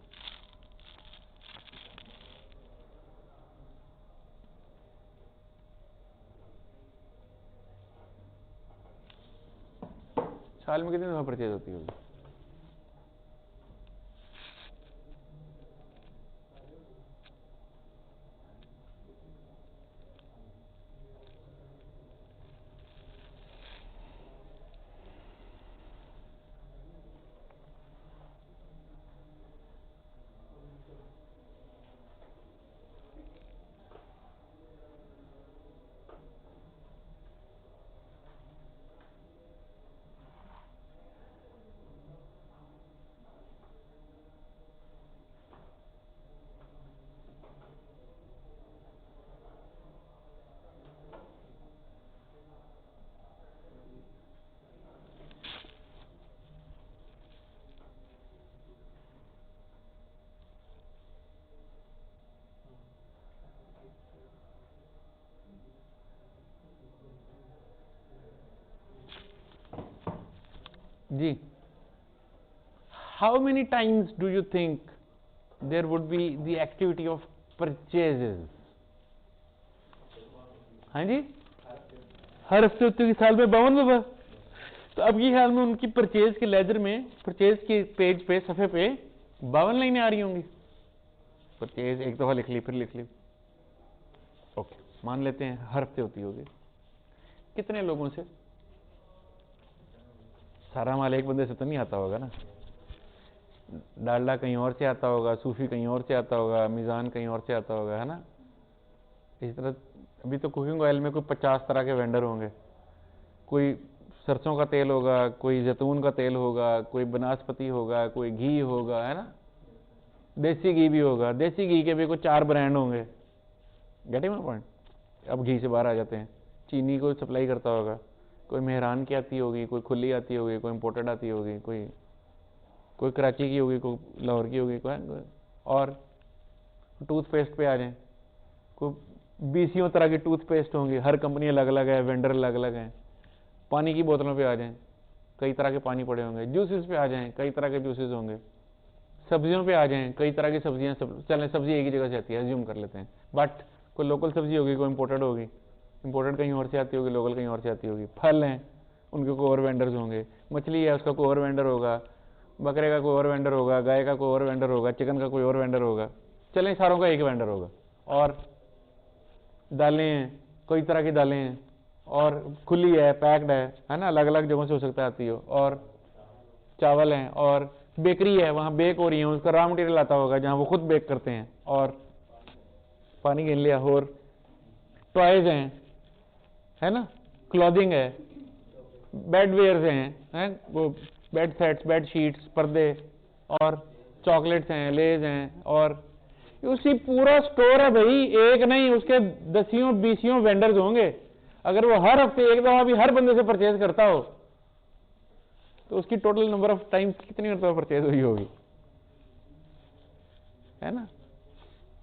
साल में कितनी दफा परचेज होती होगी। जी, how many times do you think there would be the activity of purchases? हाँ जी, हर हफ्ते होती होगी, साल में 52 दफा। तो अब ये ख्याल में उनकी परचेज के लेजर में, परचेज के पेज पे, सफे पे 52 लाइनें आ रही होंगी। परचेज एक दफा लिख ली, फिर लिख ली, ओके, मान लेते हैं हर हफ्ते होती होगी। कितने लोगों से? सारा माल एक बंदे से तो नहीं आता होगा ना। डालडा कहीं और से आता होगा, सूफी कहीं और से आता होगा, मीज़ान कहीं और से आता होगा, है ना। इस तरह अभी तो कुकिंग ऑयल में कोई 50 तरह के वेंडर होंगे। कोई सरसों का तेल होगा, कोई जैतून का तेल होगा, कोई बनास्पति होगा, कोई घी होगा, है ना। देसी घी भी होगा, देसी घी के भी कोई 4 ब्रांड होंगे। Getting my point? अब घी से बाहर आ जाते हैं। चीनी को सप्लाई करता होगा, कोई मेहरान की आती होगी, कोई खुली आती होगी, कोई इम्पोर्टेड आती होगी, कोई कराची की होगी, कोई लाहौर की होगी, कोई और टूथपेस्ट पे आ जाएं, कोई 20 तरह की टूथपेस्ट होंगी, हर कंपनी अलग अलग है, वेंडर अलग अलग हैं। पानी की बोतलों पे आ जाएं, कई तरह के पानी पड़े होंगे। जूसेस पे आ जाएं, कई तरह के जूसेस होंगे। सब्जियों पे आ जाएं, कई तरह की सब्जियां, चलें सब्जी एक ही जगह से आती है, एज्यूम कर लेते हैं, बट कोई लोकल सब्जी होगी, कोई इम्पोर्टेड होगी, इम्पोर्टेड कहीं और से आती होगी, लोकल कहीं और से आती होगी। फल हैं, उनके कोई और वेंडर्स होंगे। मछली है, उसका कोई और वेंडर होगा, बकरे का कोई और वेंडर होगा, गाय का कोई और वेंडर होगा, चिकन का कोई और वेंडर होगा। चलें सारों का एक वेंडर होगा। और दालें हैं, कई तरह की दालें हैं, और खुली है, पैक्ड है ना, अलग अलग जगहों से हो सकता है आती हो। और चावल हैं, और बेकरी है, वहाँ बेक हो रही है, उसका रॉ मटेरियल आता होगा जहाँ वो खुद बेक करते हैं। और पानी गिन लिया। और टॉयज हैं, है ना, क्लॉथिंग है, बेड वेयर्स हैं, वो बेड सेट्स, बेड शीट्स, पर्दे, और चॉकलेट्स हैं, लेज हैं, और उसी पूरा स्टोर है भाई, एक नहीं, उसके 10-20 वेंडर्स होंगे। अगर वो हर हफ्ते एक दफा भी हर बंदे से परचेज करता हो तो उसकी टोटल नंबर ऑफ टाइम्स कितनी मरतबा परचेज हुई होगी, है ना।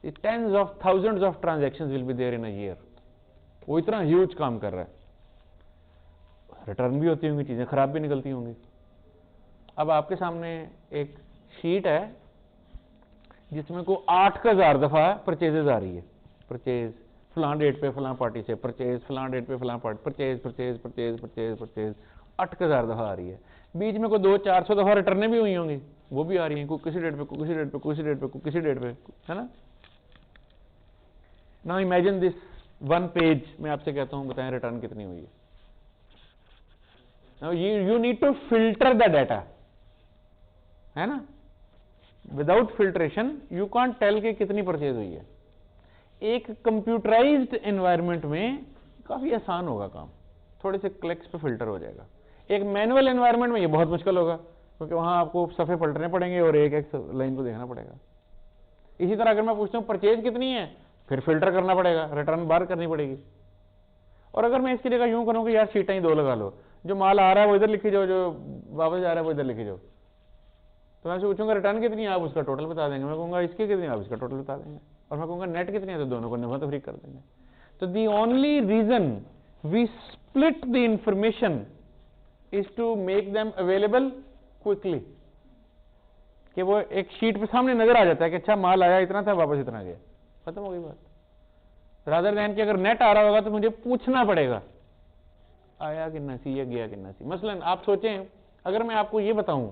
Tens of thousands of transactions will be there in a year. वो इतना ह्यूज काम कर रहा है। रिटर्न भी होती होंगी, चीजें खराब भी निकलती होंगी। अब आपके सामने एक शीट है जिसमें को 8,000 दफा परचेजेज आ रही है। परचेज फलां डेट पे फलां पार्टी से, परचेज फलां डेट पे फलां party, purchase purchase purchase purchase purchase 8,000 दफा आ रही है। बीच में कोई 200-400 दफा रिटर्नें भी हुई होंगी, वो भी आ रही हैं, कोई किसी डेट पे, कोई किसी डेट पे, कोई किसी डेट पे, कोई किसी डेट पे, है ना। Now imagine this one page, मैं आपसे कहता हूं बताएं रिटर्न कितनी हुई है। Now you need to filter the data, है ना। Without filtration you can't tell कि कितनी परचेज हुई है। एक कंप्यूटराइज्ड एनवायरनमेंट में काफी आसान होगा काम, थोड़े से क्लिक्स पे फिल्टर हो जाएगा। एक मैनुअल एनवायरनमेंट में ये बहुत मुश्किल होगा, क्योंकि वहां आपको सफे पलटने पड़ेंगे और एक एक लाइन को देखना पड़ेगा। इसी तरह अगर मैं पूछता हूं परचेज कितनी है, फिर फिल्टर करना पड़ेगा, रिटर्न बार करनी पड़ेगी। और अगर मैं इसकी जगह यूं करूं कि यार शीटें ही 2 लगा लो, जो माल आ रहा है वो इधर लिखी जाओ, जो वापस जा रहा है वो इधर लिखी जाओ, तो मैं पूछूंगा रिटर्न कितनी है, आप उसका टोटल बता देंगे। मैं कहूंगा इसकी कितनी है, आप इसका टोटल बता देंगे। और मैं कहूंगा नेट कितनी है, तो दोनों को नफा तफरीक कर देंगे। तो the only reason we split the information is to make them available quickly, कि वो एक शीट पे सामने नजर आ जाता है कि अच्छा माल आया इतना था, वापस इतना गया, खत्म हो गई बात। रादर दैन कि अगर नेट आ रहा होगा तो मुझे पूछना पड़ेगा आया कि नसी या गया कि नसी। मसलन आप सोचें, अगर मैं आपको ये बताऊं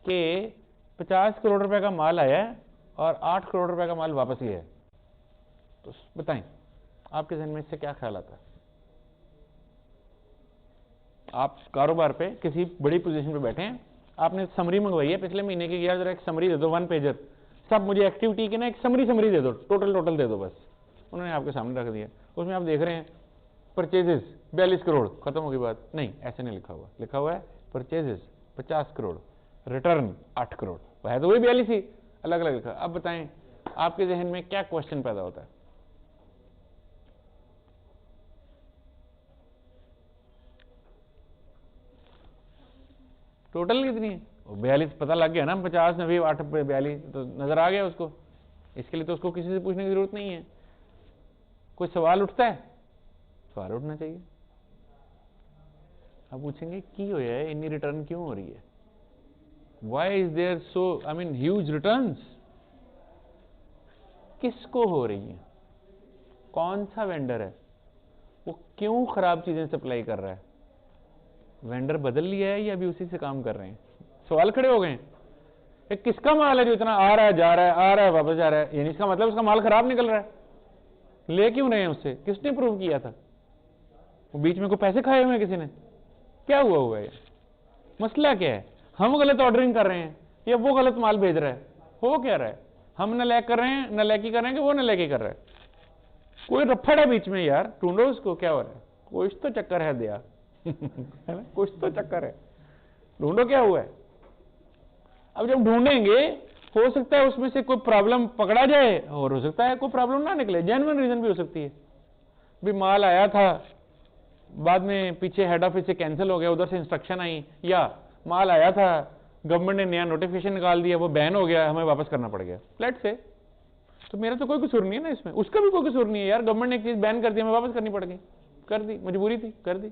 कि 50 करोड़ रुपए का माल आया है और 8 करोड़ रुपए का माल वापस गया है, तो बताएं आपके जहन में इससे क्या ख्याल आता है? आप कारोबार पे किसी बड़ी पोजीशन पे बैठे हैं, आपने समरी मंगवाई है पिछले महीने की, यार जरा एक समरी दे दो, 1 पेजर, सब मुझे एक्टिविटी की ना एक समरी दे दो, टोटल दे दो बस। उन्होंने आपके सामने रख दिया, उसमें आप देख रहे हैं परचेजेस 42 करोड़, खत्म हो गई बात। नहीं, ऐसे नहीं लिखा हुआ है परचेजेस 50 करोड़, रिटर्न 8 करोड़, है तो वही 42 ही, अलग अलग लिखा। अब बताएं आपके जहन में क्या क्वेश्चन पैदा होता है? टोटल कितनी है? 42 पता लग गया ना, 50 90 8 42 तो नजर आ गया उसको। इसके लिए तो उसको किसी से पूछने की जरूरत नहीं है। कोई सवाल उठता है? सवाल उठना चाहिए। आप पूछेंगे की हो है इतनी रिटर्न क्यों हो रही है, why is there so I mean huge returns, किसको हो रही है, कौन सा वेंडर है, वो क्यों खराब चीजें सप्लाई कर रहा है, वेंडर बदल लिया है या अभी उसी से काम कर रहे हैं, सवाल खड़े हो गए। एक किसका माल है जो इतना आ रहा है जा रहा है आ रहा है वापस जा रहा है, यानी इसका मतलब उसका माल खराब निकल रहा है, ले क्यों रहे हैं उससे, किसने प्रूव किया था, वो बीच में कोई पैसे खाए हुए हैं किसी ने, क्या हुआ है, मसला क्या है, हम गलत ऑर्डरिंग कर रहे हैं या वो गलत माल भेज रहा है, हो क्या रहा है, हम नलायक कर रहे हैं, नलायकी कर रहे हैं कि वो नलायकी कर रहा है, कोई रफड़ है बीच में यार, ढूंढो उसको क्या हो रहा है, कुछ तो चक्कर है दिया है ना, कुछ तो चक्कर है, ढूंढो क्या हुआ है। अब जब ढूंढेंगे हो सकता है उसमें से कोई प्रॉब्लम पकड़ा जाए और हो सकता है कोई प्रॉब्लम ना निकले, जेन्युइन रीजन भी हो सकती है, भी माल आया था बाद में पीछे हेड ऑफिस से कैंसिल हो गया, उधर से इंस्ट्रक्शन आई, या माल आया था गवर्नमेंट ने नया नोटिफिकेशन निकाल दिया, वो बैन हो गया, हमें वापस करना पड़ गया, लेट्स से, तो मेरा तो कोई कसूर नहीं है ना इसमें, उसका भी कोई कसूर नहीं है यार, गवर्नमेंट ने एक चीज बैन कर दी, हमें वापस करनी पड़ गई, कर दी, मजबूरी थी कर दी,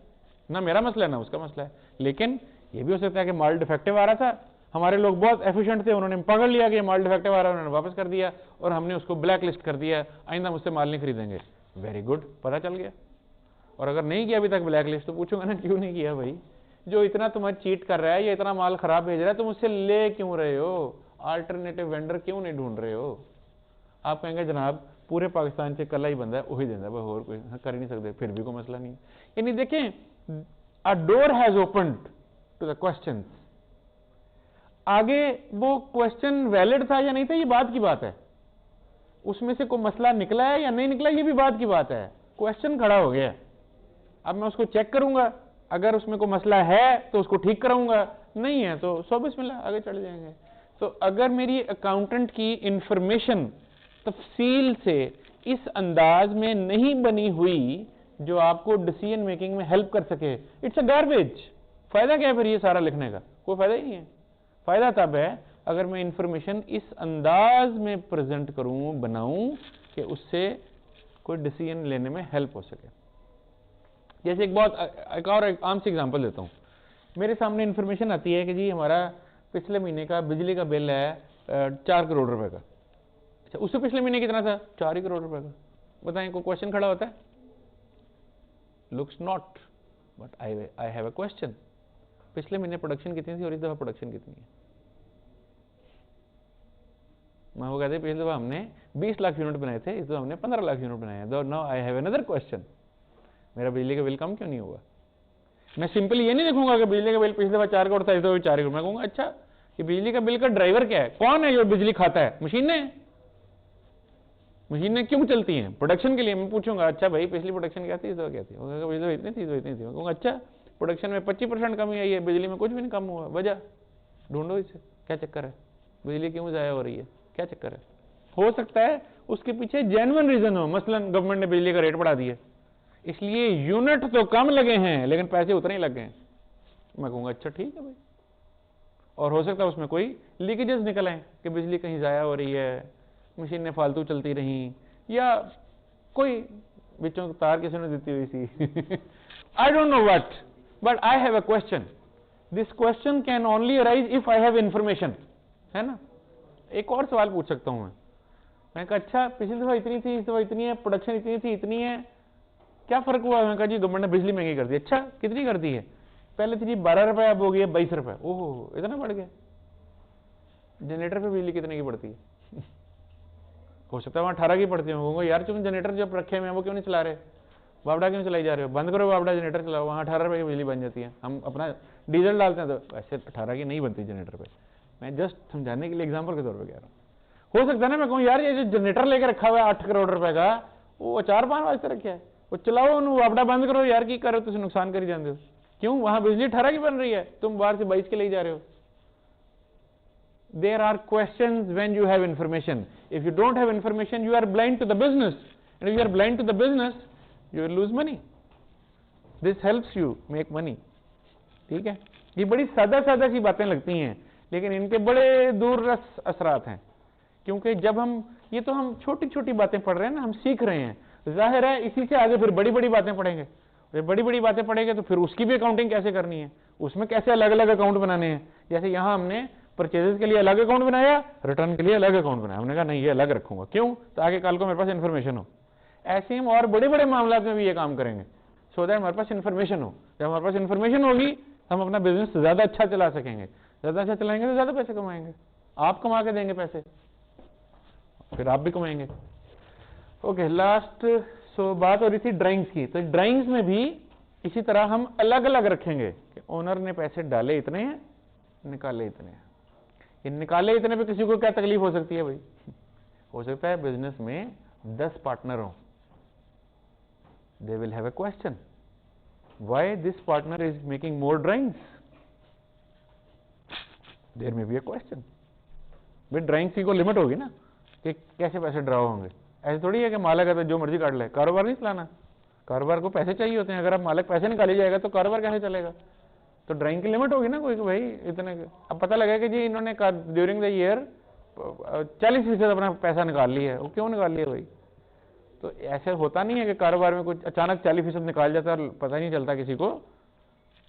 ना मेरा मसला है ना उसका मसला है। लेकिन ये भी हो सकता है कि माल डिफेक्टिव आ रहा था, हमारे लोग बहुत एफिशिएंट थे, उन्होंने पकड़ लिया कि माल डिफेक्टिव आ रहा है, उन्होंने वापस कर दिया और हमने उसको ब्लैक लिस्ट कर दिया, आइंदा मुझसे माल नहीं खरीदेंगे, वेरी गुड, पता चल गया। और अगर नहीं किया अभी तक ब्लैक लिस्ट तो पूछूंगा ना क्यों नहीं किया भाई, जो इतना तुम्हें चीट कर रहा है या इतना माल खराब भेज रहा है तुम उससे ले क्यों रहे हो, अल्टरनेटिव वेंडर क्यों नहीं ढूंढ रहे हो। आप कहेंगे जनाब पूरे पाकिस्तान से कला ही बंदा है वही देता है, और कोई कर ही नहीं सकते, फिर भी कोई मसला नहीं। यानी देखें a door has opened to the questions, आगे वो क्वेश्चन वैलिड था या नहीं था ये बात की बात है, उसमें से कोई मसला निकला है या नहीं निकला ये भी बात की बात है, क्वेश्चन खड़ा हो गया, अब मैं उसको चेक करूंगा, अगर उसमें कोई मसला है तो उसको ठीक कराऊंगा, नहीं है तो सो बिस्मिल्लाह आगे चले जाएंगे। तो अगर मेरी अकाउंटेंट की इंफॉर्मेशन तफसील से इस अंदाज में नहीं बनी हुई जो आपको डिसीजन मेकिंग में हेल्प कर सके, इट्स अ गार्बेज। फायदा क्या है फिर ये सारा लिखने का, कोई फायदा ही नहीं है। फायदा तब है अगर मैं इंफॉर्मेशन इस अंदाज में प्रेजेंट करूं, बनाऊं कि उससे कोई डिसीजन लेने में हेल्प हो सके। जैसे एक और आम सी एग्जांपल देता हूं, मेरे सामने इंफॉर्मेशन आती है कि जी हमारा पिछले महीने का बिजली का बिल है 4 करोड़ रुपए का। अच्छा, उससे पिछले महीने कितना था, 4 ही करोड़ रुपए का। बताएं कोई क्वेश्चन खड़ा होता है, looks not, but I have a question. पिछले महीने प्रोडक्शन कितनी थी और इस दफा प्रोडक्शन कितनी है। मैं वो कहते पिछले दफा हमने 20 लाख यूनिट बनाए थे, इस दफा हमने 15 लाख यूनिट बनाए हैं, now I have another question, मेरा बिजली का बिल कम क्यों नहीं हुआ। मैं सिंपली ये नहीं देखूंगा कि बिजली का बिल पिछले दफा 4 करोड़ था, इस दफा 4 करोड़। मैं कहूंगा अच्छा ये बिजली का बिल का ड्राइवर क्या है, कौन है जो बिजली खाता है, मशीनें। मशीनें क्यों चलती हैं, प्रोडक्शन के लिए। मैं पूछूंगा अच्छा भाई पिछली प्रोडक्शन क्या थी, इस दफा क्या थी, बिजली इतनी थी, इतनी थी। मैं कहूंगा अच्छा प्रोडक्शन में 25% कमी आई है, बिजली में कुछ भी नहीं कम हुआ, वजह ढूंढो इसे, क्या चक्कर है, बिजली क्यों जाया हो रही है, क्या चक्कर है। हो सकता है उसके पीछे जेन्युइन रीजन हो, मसलन गवर्नमेंट ने बिजली का रेट बढ़ा दिया इसलिए यूनिट तो कम लगे हैं लेकिन पैसे उतने ही लग गए। मैं कहूंगा अच्छा ठीक है भाई। और हो सकता है उसमें कोई लीकेजेस निकल आए कि बिजली कहीं जाया हो रही है, मशीनें फालतू चलती रही, या कोई बिचों तार किसी ने देती हुई थी I don't know what, but I have a question, this question can only arise if I have information, है ना। एक और सवाल पूछ सकता हूं मैं कहा अच्छा पिछली दफा इतनी थी, इस दफा इतनी है, प्रोडक्शन इतनी थी, इतनी है, क्या फर्क हुआ। मैं कहा जी गवर्नमेंट ने बिजली महंगी कर दी। अच्छा कितनी कर दी है, पहले थी जी 12 रुपए, अब हो गई है 22 रुपए। ओहो इतना बढ़ गया। जनरेटर पे बिजली कितने की पड़ती है हो सकता है वहां 18 की पड़ती है। यार तुम जनरेटर जब रखे हुए हैं वो क्यों नहीं चला रहे, बावड़ा क्यों चलाई जा रहे हो, बंद करो बावड़ा, जनरेटर चलाओ, वहां 18 रुपए की बिजली बन जाती है। हम अपना डीजल डालते हैं तो वैसे 18 की नहीं बनती जनरेटर पे। मैं जस्ट समझाने के लिए एग्जाम्पल के तौर पर कह रहा हूँ। हो सकता है ना मैं कहूँ यार ये जो जनरेटर लेकर रखा हुआ है 8 करोड़ रुपए का, वो 4-5 वास्ते रखे है, वो चलाओ बावड़ा बंद करो यार, की करो तुम नुकसान करी जाते हो। क्यों, वहां बिजली 18 की बन रही है, तुम बाहर से 22 के ले जा रहे हो। There are questions when you have information. If you don't have information, you are blind to the business. And if you are blind to the business, you will lose money. This helps you make money. ठीक है, ये बड़ी सादा सादा सी बातें लगती हैं लेकिन इनके बड़े दूररस असरात हैं। क्योंकि जब हम ये तो हम छोटी छोटी बातें पढ़ रहे हैं ना, हम सीख रहे हैं, जाहिर है इसी से आगे फिर बड़ी बड़ी बातें पढ़ेंगे वे बड़ी बड़ी बातें पढ़ेंगे तो फिर उसकी भी अकाउंटिंग कैसे करनी है, उसमें कैसे अलग अलग अकाउंट बनाने हैं। जैसे यहाँ हमने परचेजेस के लिए अलग अकाउंट बनाया, रिटर्न के लिए अलग अकाउंट बनाया, हमने कहा नहीं ये अलग रखूंगा, क्यों, तो आगे कल को मेरे पास इन्फॉर्मेशन हो। ऐसे हम और बड़े बड़े मामला में भी ये काम करेंगे, सो दैट हमारे पास इन्फॉर्मेशन हो। जब हमारे पास इन्फॉर्मेशन होगी हम अपना बिजनेस ज्यादा अच्छा चला सकेंगे, ज्यादा अच्छा चलाएंगे तो ज्यादा पैसे कमाएंगे, आप कमा के देंगे पैसे, फिर आप भी कमाएंगे। ओके, लास्ट सो बात हो रही थी ड्राइंग्स की, तो ड्राइंग्स में भी इसी तरह हम अलग अलग रखेंगे कि ओनर ने पैसे डाले इतने हैं, निकाले इतने हैं। ये निकाले इतने पे किसी को क्या तकलीफ हो सकती है भाई, हो सकता है बिजनेस में 10 पार्टनर हो, they will have a question why this partner is making more drawings, there may be a question. भाई ड्राइंग्स की को लिमिट होगी ना कि कैसे पैसे ड्रॉ होंगे, ऐसे थोड़ी है कि मालक है तो जो मर्जी काट ले, कारोबार नहीं चलाना, कारोबार को पैसे चाहिए होते हैं, अगर आप मालक पैसे निकाली जाएगा तो कारोबार कैसे चलेगा, तो ड्राइंग की लिमिट होगी ना कोई कि भाई इतने। अब पता लगा कि जी इन्होंने ड्यूरिंग द ईयर 40% अपना पैसा निकाल लिया है, वो क्यों निकाल लिया भाई, तो ऐसे होता नहीं है कि कारोबार में कुछ अचानक 40% निकाल जाता है और पता नहीं चलता, किसी को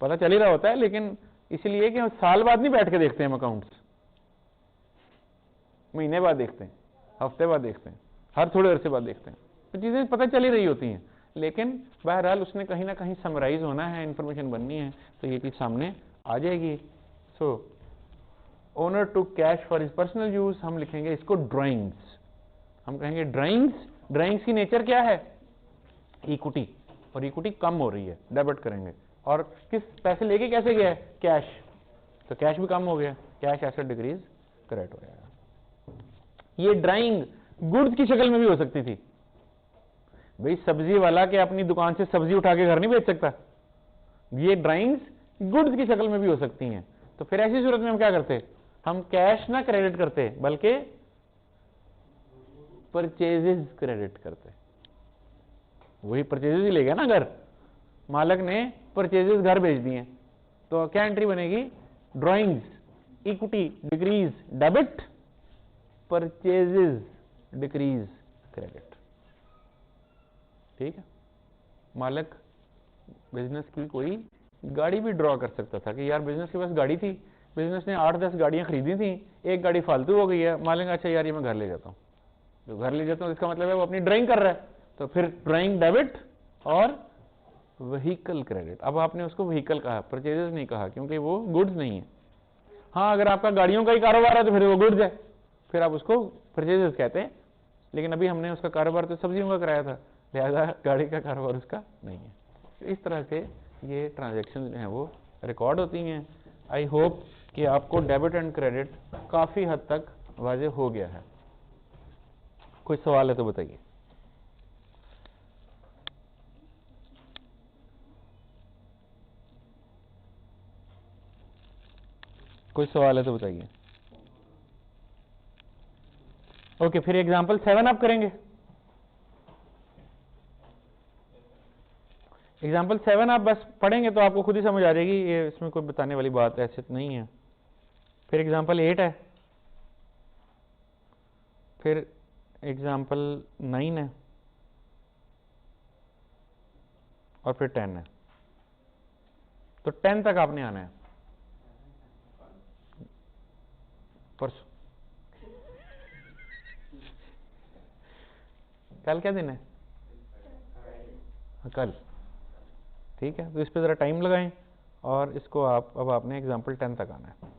पता चल ही रहा होता है, लेकिन इसलिए कि हम साल बाद नहीं बैठ के देखते हैं अकाउंट्स, महीने बाद देखते हैं, हफ्ते बाद देखते हैं, हर थोड़े अरसे बाद देखते हैं, तो चीजें पता चल ही रही होती हैं, लेकिन बहरहाल उसने कहीं ना कहीं समराइज होना है, इंफॉर्मेशन बननी है, तो ये चीज सामने आ जाएगी। So owner to cash for his personal use, हम लिखेंगे इसको ड्राइंग्स, हम कहेंगे ड्राइंग्स। ड्राइंग्स की नेचर क्या है, इक्विटी, और इक्विटी कम हो रही है, डेबिट करेंगे, और किस पैसे लेके कैसे गया है, कैश, तो कैश भी कम हो गया, कैश एसेट डिक्रीज क्रेडिट हो जाएगा। ये ड्राइंग गुड्स की शक्ल में भी हो सकती थी, भाई सब्जी वाला के अपनी दुकान से सब्जी उठा के घर नहीं बेच सकता, ये ड्राइंग्स गुड्स की शक्ल में भी हो सकती हैं। तो फिर ऐसी सूरत में हम क्या करते, हम कैश ना क्रेडिट करते बल्कि परचेजेस क्रेडिट करते। वही परचेजेस ही ले गया ना घर, मालक ने परचेजेस घर भेज दिए, तो क्या एंट्री बनेगी, drawings equity decrease debit, purchases decrease credit. ठीक है, मालक बिजनेस की कोई गाड़ी भी ड्रॉ कर सकता था कि यार बिजनेस के पास गाड़ी थी, बिजनेस ने 8-10 गाड़ियां खरीदी थी, एक गाड़ी फालतू हो गई है, मालक अच्छा यार ये मैं घर ले जाता हूँ, जो घर ले जाता हूँ इसका मतलब है वो अपनी ड्राइंग कर रहा है, तो फिर ड्राइंग डेबिट और व्हीकल क्रेडिट। अब आपने उसको व्हीकल कहा, परचेजेस नहीं कहा, क्योंकि वो गुड्स नहीं है। हाँ, अगर आपका गाड़ियों का ही कारोबार है तो फिर वो गुड्स है, फिर आप उसको परचेजेस कहते हैं, लेकिन अभी हमने उसका कारोबार तो सब्जियों का कराया था, लिहाजा गाड़ी का कारोबार उसका नहीं है। तो इस तरह से ये ट्रांजैक्शन जो हैं वो रिकॉर्ड होती हैं। आई होप कि आपको डेबिट एंड क्रेडिट काफ़ी हद तक वाज़ेह हो गया है। कोई सवाल है तो बताइए। कोई सवाल है तो बताइए। ओके, फिर एग्जांपल 7 आप करेंगे। एग्जाम्पल 7 आप बस पढ़ेंगे तो आपको खुद ही समझ आ जाएगी, ये इसमें कोई बताने वाली बात ऐसे तो नहीं है। फिर एग्जाम्पल 8 है, फिर एग्जाम्पल 9 है, और फिर 10 है। तो 10 तक आपने आना है परसों। कल क्या दिन है, कल, ठीक है, तो इस पे जरा टाइम लगाएं, और इसको आप अब आपने एग्जाम्पल 10 तक आना है।